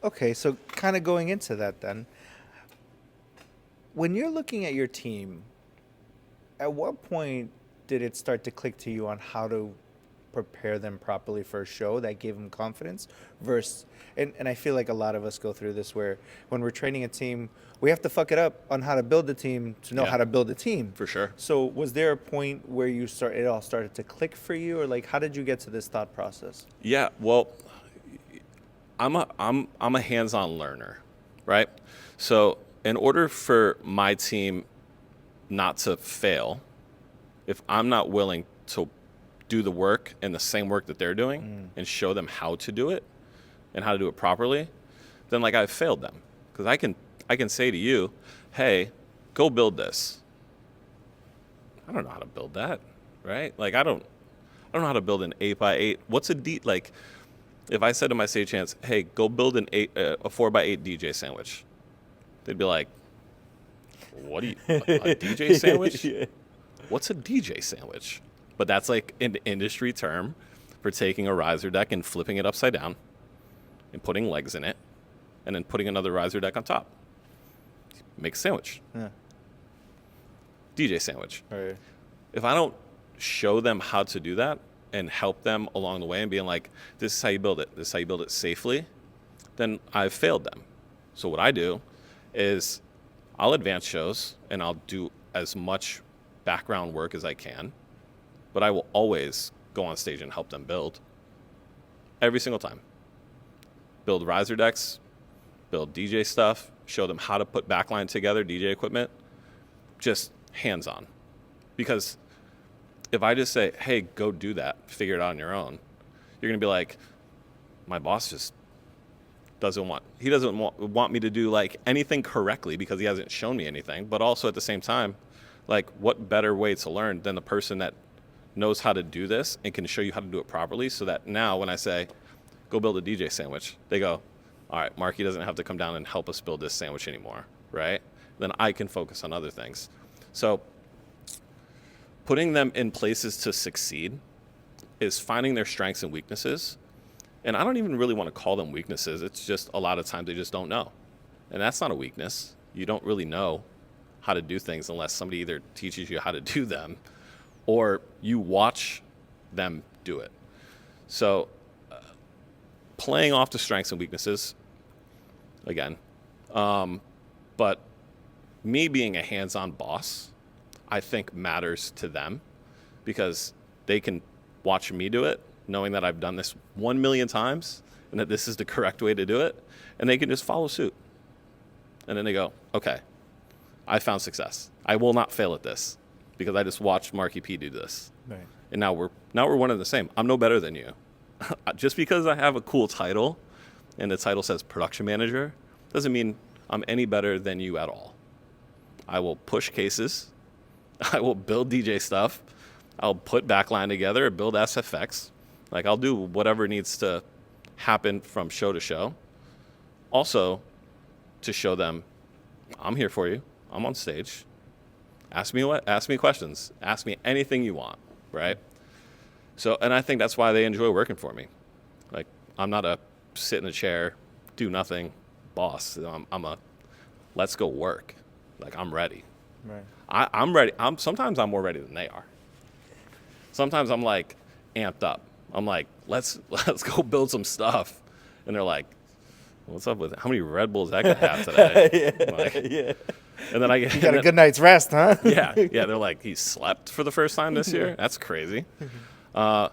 Okay, so kind of going into that then, when you're looking at your team, at what point did it start to click to you on how to prepare them properly for a show that gave them confidence versus, and I feel like a lot of us go through this where when we're training a team, we have to fuck it up on how to build the team to know how to build a team. For sure. So was there a point where it all started to click for you, or like how did you get to this thought process? Yeah, well, I'm a hands-on learner, right? So in order for my team not to fail, if I'm not willing to do the work and the same work that they're doing and show them how to do it and how to do it properly, then like I've failed them. Because I can say to you, hey, go build this. I don't know how to build that, right? Like I don't know how to build an 8x8. What's a like? If I said to my stagehands, hey, go build a 4x8 DJ sandwich, they'd be like, what do you, a DJ sandwich? Yeah. What's a DJ sandwich? But that's like an industry term for taking a riser deck and flipping it upside down and putting legs in it and then putting another riser deck on top. Make a sandwich. Yeah. DJ sandwich. Right. If I don't show them how to do that and help them along the way and being like, this is how you build it, this is how you build it safely, then I've failed them. So what I do is I'll advance shows and I'll do as much background work as I can, but I will always go on stage and help them build every single time. Build riser decks, build DJ stuff, show them how to put backline together, DJ equipment, just hands-on. Because if I just say, hey, go do that, figure it out on your own, you're going to be like, my boss just doesn't want me to do like anything correctly because he hasn't shown me anything. But also at the same time, like what better way to learn than the person that knows how to do this and can show you how to do it properly, so that now when I say, go build a DJ sandwich, they go, all right, Marckie doesn't have to come down and help us build this sandwich anymore, right? Then I can focus on other things. So putting them in places to succeed is finding their strengths and weaknesses. And I don't even really want to call them weaknesses. It's just a lot of times they just don't know. And that's not a weakness. You don't really know how to do things unless somebody either teaches you how to do them or you watch them do it. So playing off the strengths and weaknesses, again, but me being a hands-on boss, I think matters to them because they can watch me do it, knowing that I've done this 1 million times and that this is the correct way to do it, and they can just follow suit. And then they go, okay, I found success. I will not fail at this because I just watched Marckie P do this. Right. And now we're one and the same. I'm no better than you. Just because I have a cool title and the title says production manager doesn't mean I'm any better than you at all. I will push cases. I will build DJ stuff. I'll put backline together, build SFX. Like, I'll do whatever needs to happen from show to show. Also, to show them, I'm here for you. I'm on stage. Ask me questions. Ask me anything you want, right? So, and I think that's why they enjoy working for me. Like, I'm not a sit in a chair, do nothing boss. I'm a let's go work. Like, I'm ready. Right. I'm ready. Sometimes I'm more ready than they are. Sometimes I'm like amped up. I'm like, let's go build some stuff. And they're like, what's up with it? How many Red Bulls that guy have today? Yeah, Like, yeah. And then You got a good night's rest, huh? yeah. They're like, he slept for the first time this year. That's crazy. But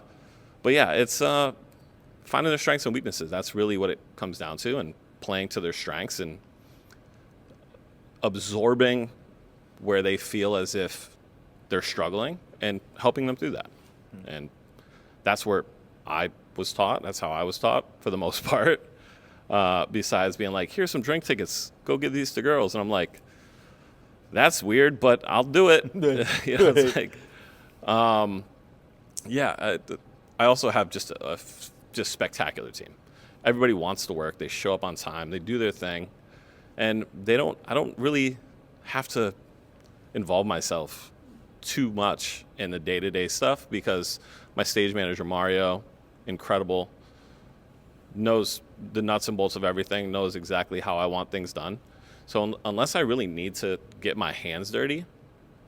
yeah, it's finding their strengths and weaknesses. That's really what it comes down to, and playing to their strengths and absorbing where they feel as if they're struggling and helping them through that. And that's where I was taught. That's how I was taught for the most part. Besides being like, here's some drink tickets, go give these to girls. And I'm like, that's weird, but I'll do it. You know, it's like, yeah. I also have just a spectacular team. Everybody wants to work. They show up on time. They do their thing, and I don't really have to involve myself too much in the day-to-day stuff because my stage manager, Mario, incredible, knows the nuts and bolts of everything, knows exactly how I want things done. So unless I really need to get my hands dirty,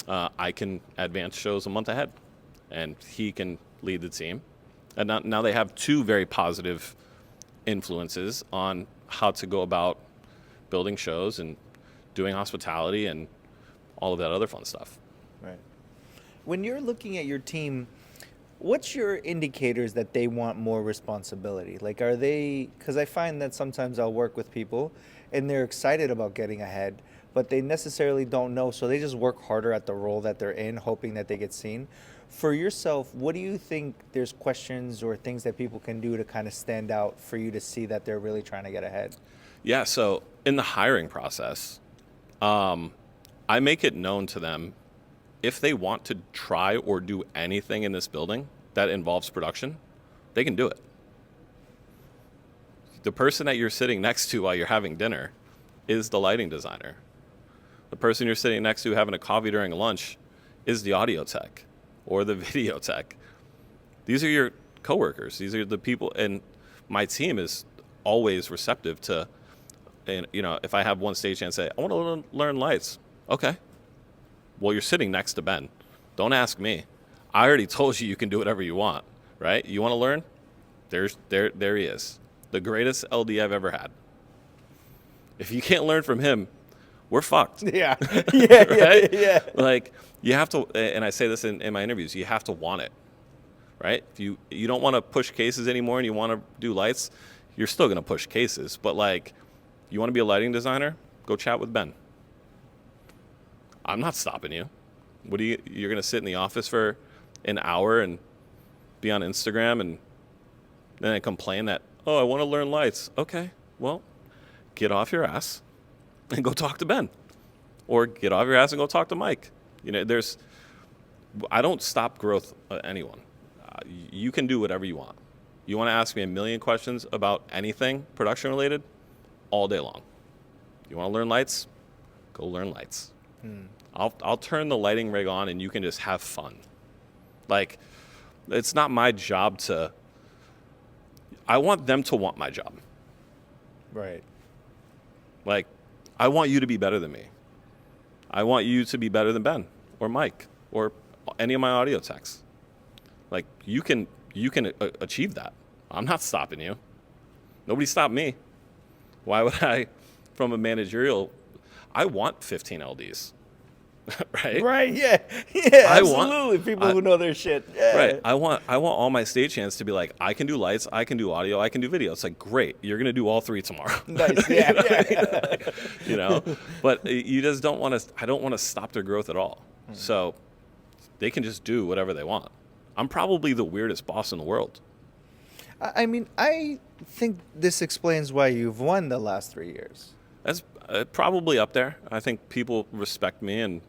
I can advance shows a month ahead, and he can lead the team. And now they have two very positive influences on how to go about building shows and doing hospitality and all of that other fun stuff. Right. When you're looking at your team, what's your indicators that they want more responsibility? Like, are they, because I find that sometimes I'll work with people and they're excited about getting ahead, but they necessarily don't know, so they just work harder at the role that they're in, hoping that they get seen. For yourself, what do you think there's questions or things that people can do to kind of stand out for you to see that they're really trying to get ahead? Yeah, so in the hiring process, I make it known to them if they want to try or do anything in this building that involves production, they can do it. The person that you're sitting next to while you're having dinner is the lighting designer. The person you're sitting next to having a coffee during lunch is the audio tech or the video tech. These are your coworkers. These are the people, and my team is always receptive to, and you know, if I have one stagehand say, I want to learn lights. Okay. Well, you're sitting next to Ben. Don't ask me. I already told you can do whatever you want, right? You want to learn? There he is. The greatest LD I've ever had. If you can't learn from him, we're fucked. Yeah. Yeah, right? yeah. Like, you have to, and I say this in my interviews, you have to want it, right? If you don't want to push cases anymore and you want to do lights, you're still going to push cases. But, like, you want to be a lighting designer? Go chat with Ben. I'm not stopping you. You're going to sit in the office for an hour and be on Instagram and then complain that, oh, I want to learn lights. Okay, well, get off your ass and go talk to Ben. Or get off your ass and go talk to Mike. You know, I don't stop growth anyone. You can do whatever you want. You want to ask me a million questions about anything production related all day long. You want to learn lights? Go learn lights. I'll turn the lighting rig on and you can just have fun. Like, it's not my job I want them to want my job. Right. Like, I want you to be better than me. I want you to be better than Ben or Mike or any of my audio techs. Like, you can achieve that. I'm not stopping you. Nobody stopped me. Why would I, from a managerial, I want 15 LDs. right? Right, yeah. Yeah, I want- absolutely. People who know their shit. Yeah. Right. I want all my stagehands to be like, I can do lights, I can do audio, I can do video. It's like, great, you're gonna do all three tomorrow. Nice, yeah, yeah. You know, but you just don't want to. I don't want to stop their growth at all. So they can just do whatever they want. I'm probably the weirdest boss in the world. I mean, I think this explains why you've won the last 3 years. That's probably up there. I think people respect me and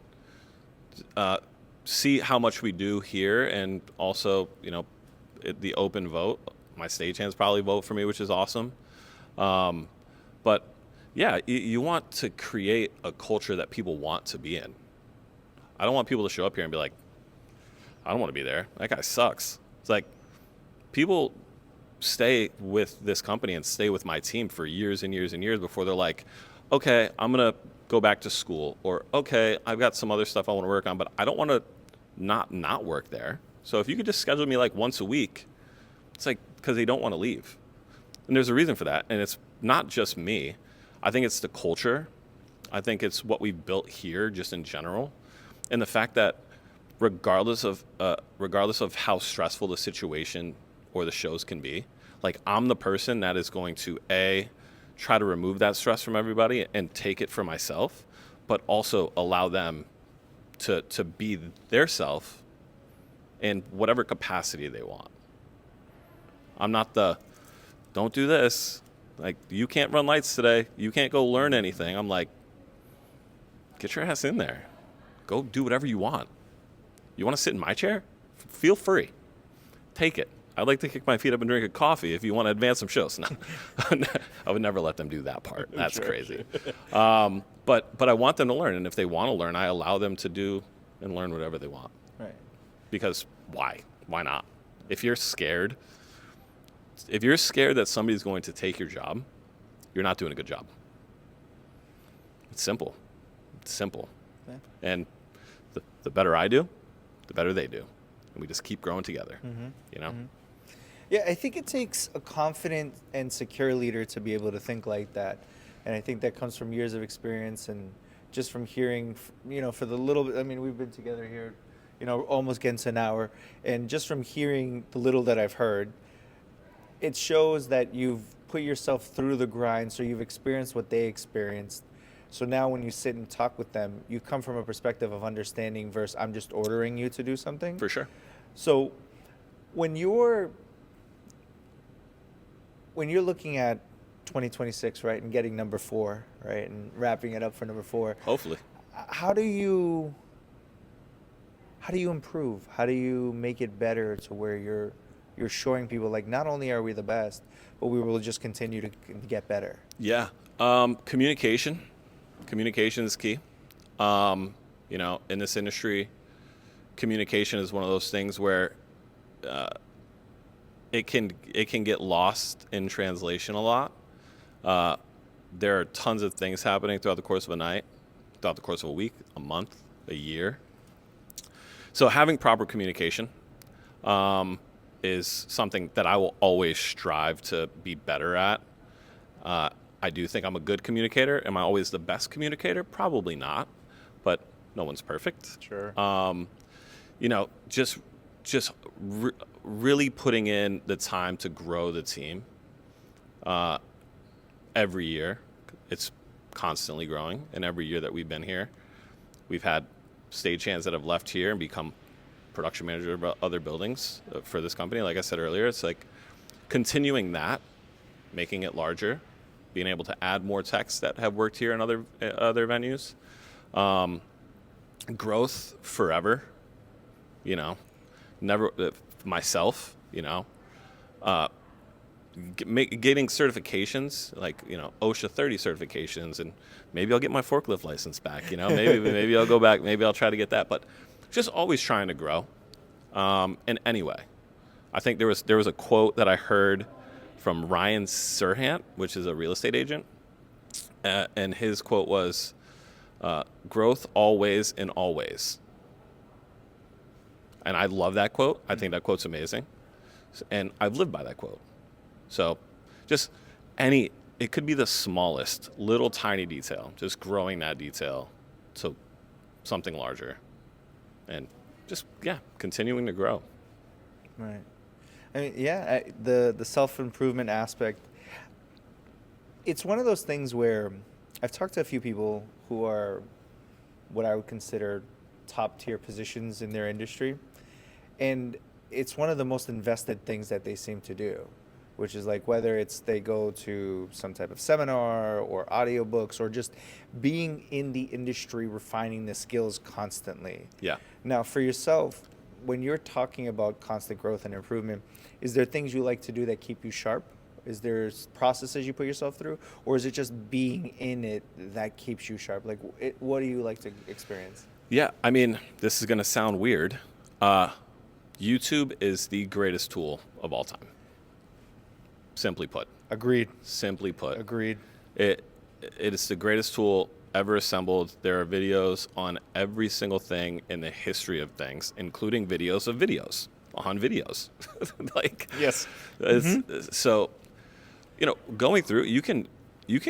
see how much we do here, and also, you know, the open vote. My stagehands probably vote for me, which is awesome. But yeah, you want to create a culture that people want to be in. I don't want people to show up here and be like, I don't want to be there. That guy sucks. It's like, people stay with this company and stay with my team for years and years and years before they're like, okay, I'm going to go back to school, or okay, I've got some other stuff I want to work on, but I don't want to not work there. So if you could just schedule me like once a week, it's like, because they don't want to leave. And there's a reason for that. And it's not just me. I think it's the culture. I think it's what we've built here just in general. And the fact that regardless of how stressful the situation or the shows can be, like, I'm the person that is going to try to remove that stress from everybody and take it for myself, but also allow them to be their self in whatever capacity they want. I'm not don't do this. Like, you can't run lights today. You can't go learn anything. I'm like, get your ass in there. Go do whatever you want. You want to sit in my chair? Feel free. Take it. I'd like to kick my feet up and drink a coffee if you want to advance some shows. No, I would never let them do that part. That's crazy. But I want them to learn, and if they want to learn, I allow them to do and learn whatever they want. Right. Because why? Why not? If you're scared that somebody's going to take your job, you're not doing a good job. It's simple. It's simple. Yeah. And the better I do, the better they do. And we just keep growing together, you know? Mm-hmm. Yeah, I think it takes a confident and secure leader to be able to think like that. And I think that comes from years of experience and just from hearing, you know, for the little bit, I mean, we've been together here, you know, almost getting to an hour. And just from hearing the little that I've heard, it shows that you've put yourself through the grind, so you've experienced what they experienced. So now when you sit and talk with them, you come from a perspective of understanding versus I'm just ordering you to do something. For sure. So when you're looking at 2026, right, and getting number 4, right, and wrapping it up for number 4, Hopefully. how do you improve? How do you make it better to where you're showing people, like, not only are we the best, but we will just continue to get better? Yeah. Communication is key. You know, in this industry, communication is one of those things where it can get lost in translation a lot. There are tons of things happening throughout the course of a night, throughout the course of a week, a month, a year. So having proper communication is something that I will always strive to be better at. I do think I'm a good communicator. Am I always the best communicator? Probably not, but no one's perfect. Sure. You know, just really putting in the time to grow the team. Every year, it's constantly growing, and every year that we've been here, we've had stagehands that have left here and become production manager of other buildings for this company. Like I said earlier, it's like continuing that, making it larger, being able to add more techs that have worked here in other venues. Growth forever, you know, never myself, you know, getting certifications, like, you know, OSHA 30 certifications, and maybe I'll get my forklift license back, you know, maybe I'll go back, maybe I'll try to get that, but just always trying to grow. And anyway, I think there was a quote that I heard from Ryan Serhant, which is a real estate agent, and his quote was, growth always and always. And I love that quote. I think that quote's amazing. And I've lived by that quote. So just it could be the smallest, little tiny detail, just growing that detail to something larger, and just continuing to grow. Right. I mean, yeah, the self-improvement aspect, it's one of those things where I've talked to a few people who are what I would consider top tier positions in their industry, and it's one of the most invested things that they seem to do, which is like whether it's they go to some type of seminar or audiobooks or just being in the industry, refining the skills constantly. Yeah. Now, for yourself, when you're talking about constant growth and improvement, is there things you like to do that keep you sharp? Is there processes you put yourself through? Or is it just being in it that keeps you sharp? Like, what do you like to experience? Yeah, I mean, this is going to sound weird. YouTube is the greatest tool of all time. Simply put. Agreed. Simply put. Agreed. It is the greatest tool ever assembled. There are videos on every single thing in the history of things, including videos of videos on videos. Like, yes. So, going through, you can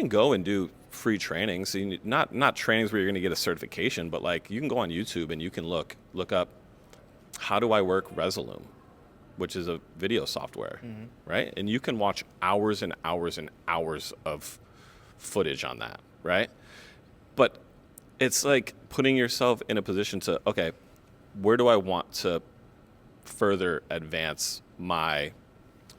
go and do free trainings. Not trainings where you're going to get a certification, but like you can go on YouTube and you can look up, how do I work Resolume, which is a video software, right? And you can watch hours and hours and hours of footage on that, right? But it's like putting yourself in a position to, okay, where do I want to further advance my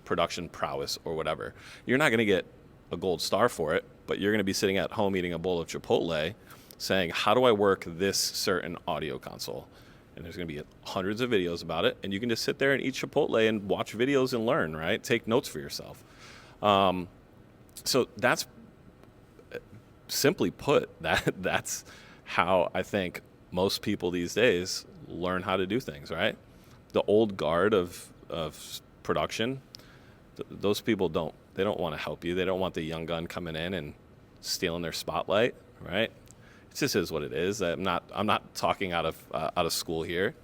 production prowess or whatever? You're not going to get a gold star for it, but you're going to be sitting at home eating a bowl of Chipotle saying, how do I work this certain audio console? And there's going to be hundreds of videos about it, and you can just sit there and eat Chipotle and watch videos and learn, right? Take notes for yourself. So that's, simply put, that's how I think most people these days learn how to do things, right? The old guard of production, those people don't want to help you. They don't want the young gun coming in and stealing their spotlight, right? It just is what it is. I'm not talking out of school here,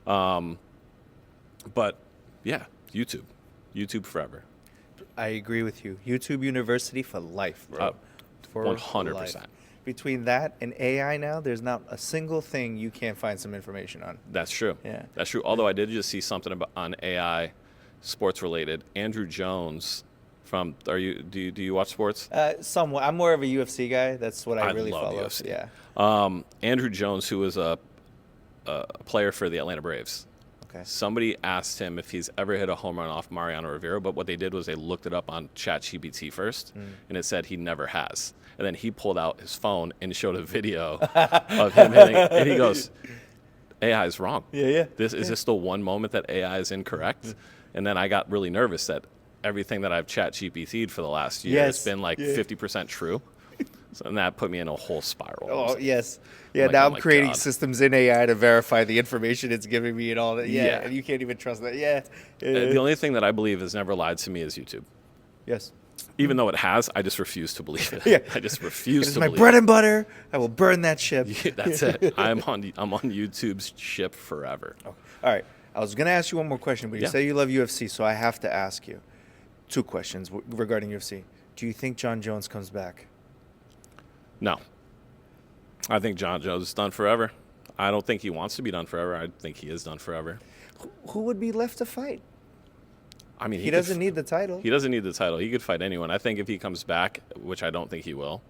but yeah, YouTube forever. I agree with you. YouTube University for life, bro. For 100%. life. Between that and AI now, there's not a single thing you can't find some information on. That's true. Yeah, that's true. Although I did just see something on AI, sports related. Andrew Jones. Do you watch sports? Somewhat. I'm more of a UFC guy. That's what I really love follow. UFC. Yeah. Andrew Jones, who was a player for the Atlanta Braves. Okay. Somebody asked him if he's ever hit a home run off Mariano Rivera, but what they did was they looked it up on ChatGPT first, and it said he never has. And then he pulled out his phone and showed a video of him hitting it, and he goes, AI is wrong. Yeah. Is this the one moment that AI is incorrect? And then I got really nervous that everything that I've ChatGPT'd for the last year has been like 50% true. So, and that put me in a whole spiral. Oh, yes. Yeah, now I'm creating systems in AI to verify the information it's giving me and all that. Yeah, and you can't even trust that. Yeah. The only thing that I believe has never lied to me is YouTube. Yes. Even though it has, I just refuse to believe it. Yeah. I just refuse to believe it. It's my bread and butter. I will burn that ship. Yeah, that's it. I'm on YouTube's ship forever. Oh. All right. I was going to ask you one more question, but you say you love UFC, so I have to ask you 2 questions regarding UFC. Do you think Jon Jones comes back? No. I think Jon Jones is done forever. I don't think he wants to be done forever. I think he is done forever. Who would be left to fight? I mean, he doesn't need the title. He doesn't need the title. He could fight anyone. I think if he comes back, which I don't think he will,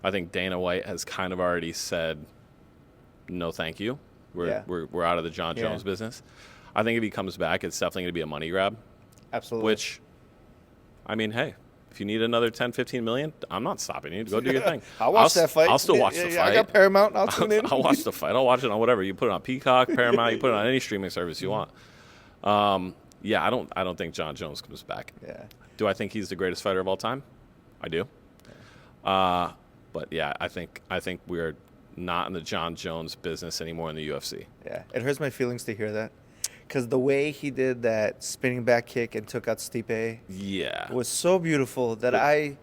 I think Dana White has kind of already said, no, thank you. We're out of the Jon Jones business. I think if he comes back, it's definitely going to be a money grab. Absolutely. Which, I mean, hey, if you need another 10, 15 million, I'm not stopping you. Go do your thing. I'll watch that fight. I'll still watch the fight. I got Paramount. I'll tune in. I'll watch the fight. I'll watch it on whatever. You put it on Peacock, Paramount. You put it on any streaming service you want. Yeah, I don't think Jon Jones comes back. Yeah. Do I think he's the greatest fighter of all time? I do. But yeah, I think we are not in the Jon Jones business anymore in the UFC. Yeah, it hurts my feelings to hear that, because the way he did that spinning back kick and took out Stipe, was so beautiful that I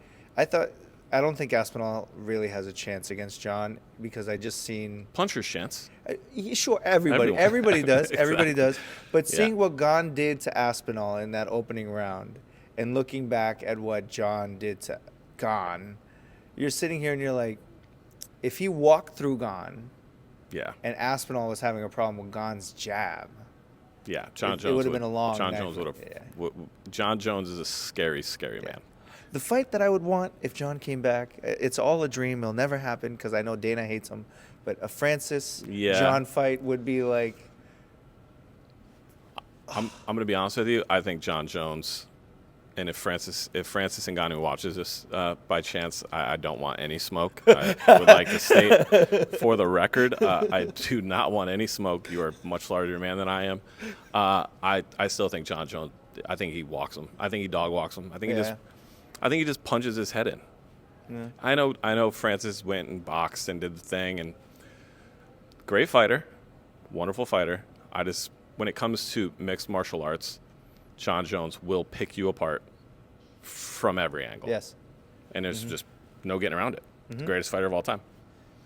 thought, I don't think Aspinall really has a chance against Jon, because I just seen puncher's chance. Sure, everybody does, Exactly. Everybody does. But seeing what Gon did to Aspinall in that opening round, and looking back at what Jon did to Gon, you're sitting here and you're like, if he walked through Gon, Yeah. and Aspinall was having a problem with Gane's jab. Yeah, John It Jones would've been a long John night Jones for- would have. yeah. John Jones is a scary, scary man. The fight that I would want if John came back, it's all a dream. It'll never happen because I know Dana hates him. But a Francis John fight would be like. I'm going to be honest with you. I think John Jones, and if Francis Ngannou watches this by chance, I don't want any smoke. I would like to state for the record, I do not want any smoke. You are a much larger man than I am. I still think John Jones. I think he walks him. I think he dog walks him. I think he just punches his head in. Yeah. I know Francis went and boxed and did the thing, and great fighter, wonderful fighter. When it comes to mixed martial arts, John Jones will pick you apart from every angle. Yes. And there's just no getting around it. The greatest fighter of all time.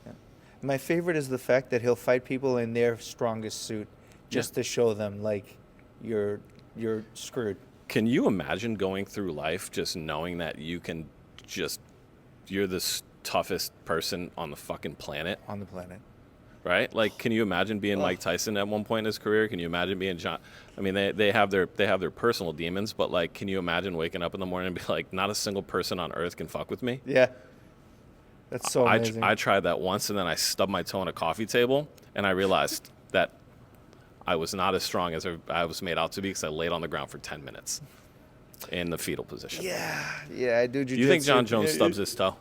Yeah. My favorite is the fact that he'll fight people in their strongest suit just to show them, like, you're screwed. Can you imagine going through life just knowing that you're the toughest person on the fucking planet? On the planet. Right? Like, can you imagine being Mike Tyson at one point in his career? Can you imagine being John? I mean, they have their personal demons, but like, can you imagine waking up in the morning and be like, not a single person on earth can fuck with me? Yeah. That's so amazing. I tried that once, and then I stubbed my toe on a coffee table, and I realized that I was not as strong as I was made out to be because I laid on the ground for 10 minutes in the fetal position. Yeah, I do. Do you think John Jones stubs his toe?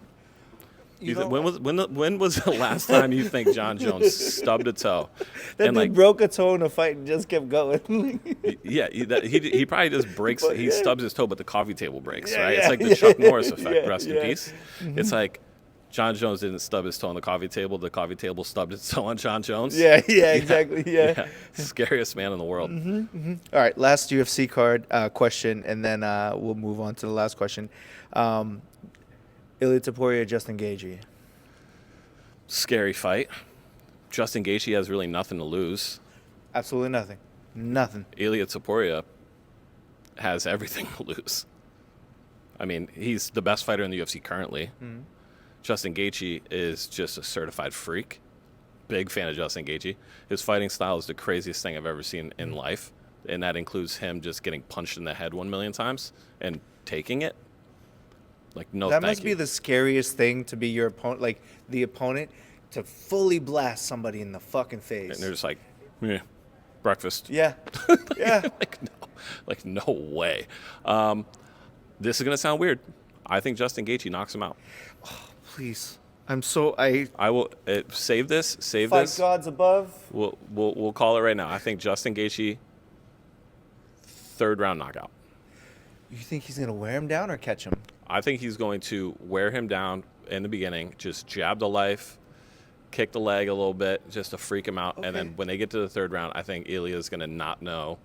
When was the last time you think John Jones stubbed a toe? That dude broke a toe in a fight and just kept going. Yeah, he probably just breaks. He stubs his toe, but the coffee table breaks. Yeah, right? yeah, It's like the Chuck Norris effect. yeah, Rest in peace. It's like John Jones didn't stub his toe on the coffee table. The coffee table stubbed its toe on John Jones. Yeah, exactly. Yeah. Scariest man in the world. All right, last UFC card question, and then we'll move on to the last question. Ilia Topuria, Justin Gaethje. Scary fight. Justin Gaethje has really nothing to lose. Absolutely nothing. Nothing. Ilia Topuria has everything to lose. I mean, he's the best fighter in the UFC currently. Mm-hmm. Justin Gaethje is just a certified freak. Big fan of Justin Gaethje. His fighting style is the craziest thing I've ever seen in life, and that includes him just getting punched in the head 1 million times and taking it. Like, no, that must be the scariest thing to be your opponent, like the opponent, to fully blast somebody in the fucking face. And they're just like, yeah, breakfast. Yeah, yeah. like no way. This is gonna sound weird. I think Justin Gaethje knocks him out. Oh, please, I will save this. Fight gods above. We'll call it right now. I think Justin Gaethje, 3rd round knockout. You think he's gonna wear him down or catch him? I think he's going to wear him down in the beginning, just jab the life, kick the leg a little bit, just to freak him out. Okay. And then when they get to the 3rd round, I think Ilia is going to not know,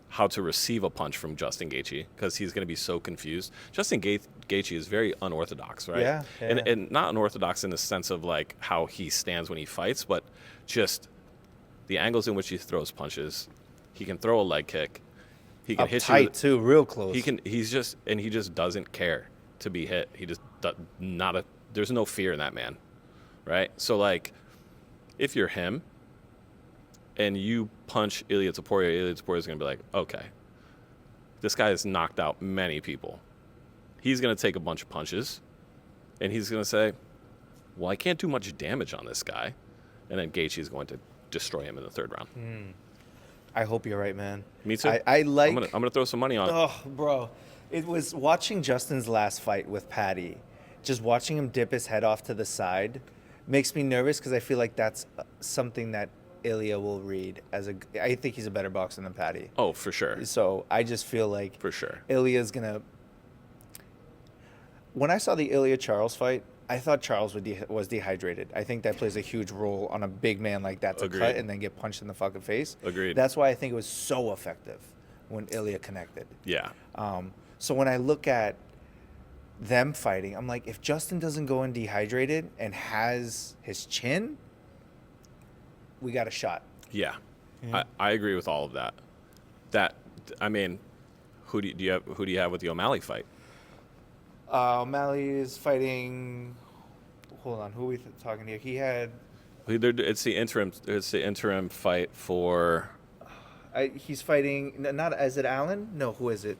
how to receive a punch from Justin Gaethje, because he's going to be so confused. Justin Gaethje is very unorthodox, right? Yeah. And not unorthodox in the sense of like how he stands when he fights, but just the angles in which he throws punches. He can throw a leg kick. He can hit tight too, real close. He just doesn't care to be hit. He just there's no fear in that man, right? So like, if you're him and you punch Ilia Topuria is gonna be like, okay, this guy has knocked out many people. He's gonna take a bunch of punches, and he's gonna say, well, I can't do much damage on this guy, and then Gaethje is going to destroy him in the 3rd round. I hope you're right, man. Me too. I'm gonna throw some money on it. Oh, bro. It was watching Justin's last fight with Patty, just watching him dip his head off to the side makes me nervous because I feel like that's something that Ilia will read I think he's a better boxer than Patty. Oh, for sure. So I just feel like for sure Ilia's gonna. When I saw the Ilia Charles fight, I thought Charles was dehydrated. I think that plays a huge role on a big man like that to cut and then get punched in the fucking face. Agreed. That's why I think it was so effective when Ilia connected. Yeah. So when I look at them fighting, I'm like, if Justin doesn't go in dehydrated and has his chin, we got a shot. Yeah. I agree with all of that. I mean, who do you have with the O'Malley fight? O'Malley is fighting. Hold on, who are we talking here? He had It's the interim. It's the interim fight for. He's fighting. Not is it Allen? No, who is it?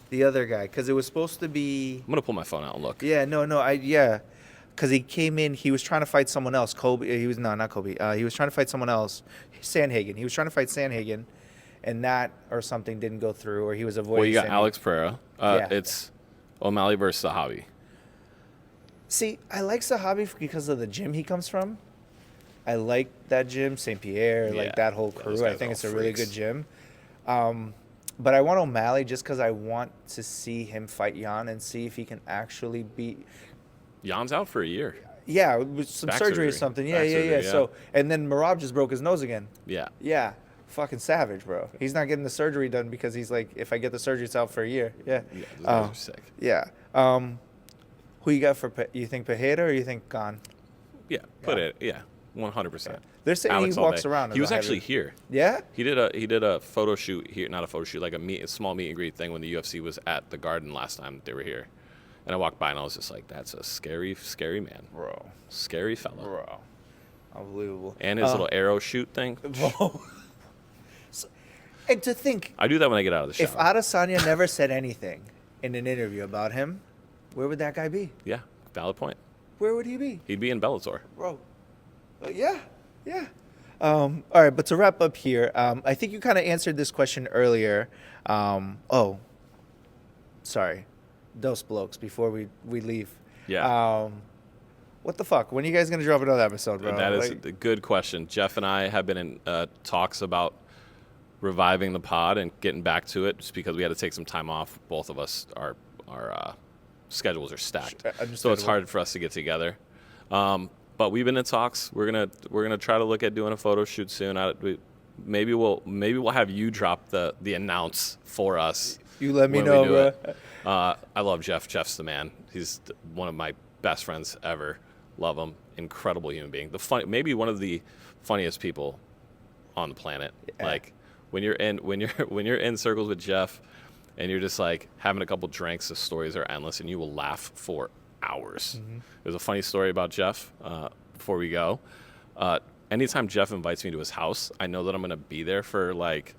The other guy, because it was supposed to be. I'm gonna pull my phone out and look. Yeah, no, yeah, because he came in. He was trying to fight someone else. Kobe. He was no, not Kobe. He was trying to fight someone else. Sanhagen. He was trying to fight Sanhagen, and that or something didn't go through, or he was avoiding. Well, you got Sanhagen. Alex Pereira. Yeah. It's O'Malley versus Sahabi. See, I like Sahabi because of the gym he comes from. I like that gym, St. Pierre, Yeah, like that whole those crew. guys I think are it's a all really freaks. good gym. But I want O'Malley just because I want to see him fight Jan and see if he can actually beat. Jan's out for a year. Yeah, with some Back surgery or surgery. something. Back Yeah, yeah, surgery, yeah. yeah. So and then Marab just broke his nose again. Yeah. Yeah, fucking savage, bro. He's not getting the surgery done because he's like, if I get the surgery, it's out for a year. Yeah. Yeah. Those guys are sick. Yeah. Who you got for? You think Pajeda or you think Gane? Yeah. Put it. Yeah. 100%. They're saying Alex he all walks day. around. He as was a actually heavy- here. Yeah. He did a photo shoot here, not a photo shoot, like a small meet and greet thing when the UFC was at the Garden last time they were here. And I walked by and I was just like, that's a scary, scary man. Bro. Scary fella. Bro. Unbelievable. And his little arrow shoot thing. Bro. And to think, I do that when I get out of the shower. if Adesanya never said anything in an interview about him, where would that guy be? Yeah, valid point. Where would he be? He'd be in Bellator. Bro. Yeah. All right, but to wrap up here, I think you kind of answered this question earlier. Sorry. Dos blokes before we leave. Yeah. What the fuck? When are you guys going to drop another episode, bro? That is Like- a good question. Jeff and I have been in talks about reviving the pod and getting back to it just because we had to take some time off. Both of us, our schedules are stacked. So it's Understandable. hard for us to get together. But we've been in talks. We're gonna try to look at doing a photo shoot soon. Maybe we'll have you drop the announce for us. You let me when we know, do bro. it. I love Jeff. Jeff's the man. He's one of my best friends ever. Love him. Incredible human being. Maybe one of the funniest people on the planet. Yeah. Like when you're in circles with Jeff, and you're just like having a couple drinks, the stories are endless, and you will laugh for hours. Mm-hmm. There's a funny story about Jeff before we go. Anytime Jeff invites me to his house, I know that I'm going to be there for like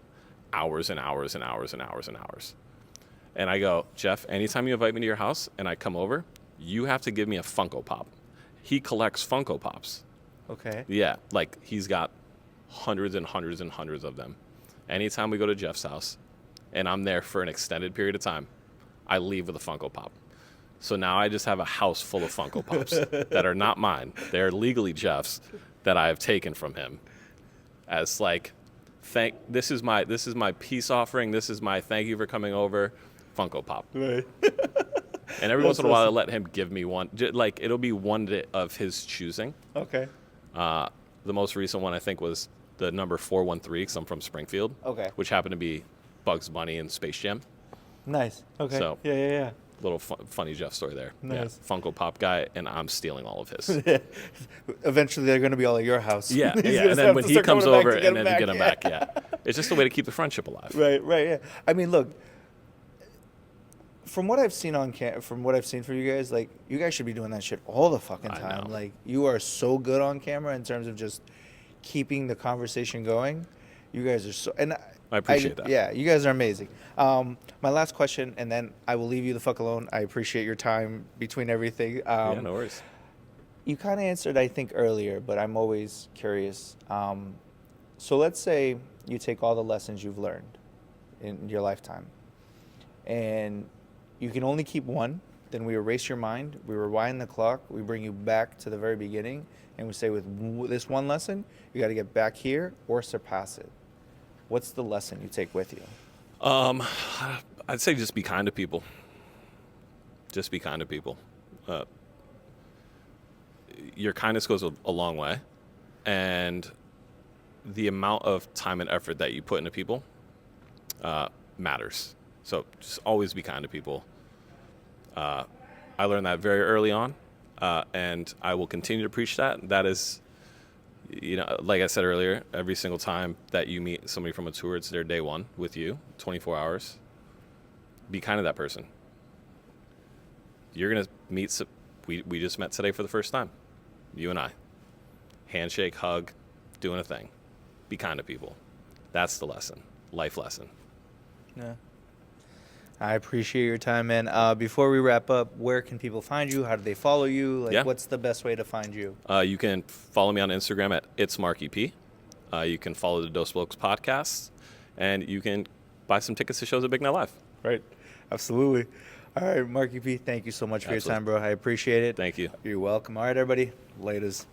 hours and hours and hours and hours and hours. And I go, Jeff, anytime you invite me to your house and I come over, you have to give me a Funko Pop. He collects Funko Pops. Okay. Yeah, like he's got hundreds and hundreds and hundreds of them. Anytime we go to Jeff's house and I'm there for an extended period of time, I leave with a Funko Pop. So now I just have a house full of Funko Pops that are not mine. They're legally Jeff's that I have taken from him as like, this is my peace offering. This is my thank you for coming over Funko Pop. Right. And every once in a That's while I awesome. let him give me one. Like it'll be one of his choosing. Okay. The most recent one I think was the number 413 because I'm from Springfield. Okay. Which happened to be Bugs Bunny and Space Jam. Nice. Okay. So- Yeah. Little funny Jeff story there. Nice. Yeah, Funko Pop guy, and I'm stealing all of his. Eventually, they're going to be all at your house. Yeah, He's yeah. gonna And then have when to he start comes coming back over, to and then you get him back. back. Yeah, it's just a way to keep the friendship alive. Right. Yeah. I mean, look. From what I've seen from what I've seen for you guys, like you guys should be doing that shit all the fucking I time. know. Like you are so good on camera in terms of just keeping the conversation going. You guys are so, and I appreciate that. Yeah, you guys are amazing. My last question, and then I will leave you the fuck alone. I appreciate your time between everything. Yeah, no worries. You kind of answered, I think, earlier, but I'm always curious. So let's say you take all the lessons you've learned in your lifetime, and you can only keep one. Then we erase your mind, we rewind the clock, we bring you back to the very beginning, and we say, with this one lesson, you got to get back here or surpass it. What's the lesson you take with you? I'd say just be kind to people. Just be kind to people. Your kindness goes a long way, and the amount of time and effort that you put into people matters. So just always be kind to people. I learned that very early on, and I will continue to preach that. That is, like I said earlier, every single time that you meet somebody from a tour, it's their day one with you, 24 hours. Be kind to that person. You're going to meet, we just met today for the first time, you and I. handshake, hug, doing a thing. Be kind to people. That's the lesson. Life lesson. Yeah. I appreciate your time, man. Before we wrap up, where can people find you? How do they follow you? Like, Yeah. what's the best way to find you? You can follow me on Instagram at It's Marckie P. You can follow the Dos Blokes podcast, and you can buy some tickets to shows at Big Night Live. Right. Absolutely. All right, Marckie P, thank you so much for your time, bro. I appreciate it. Thank you. You're welcome. All right, everybody. Laters.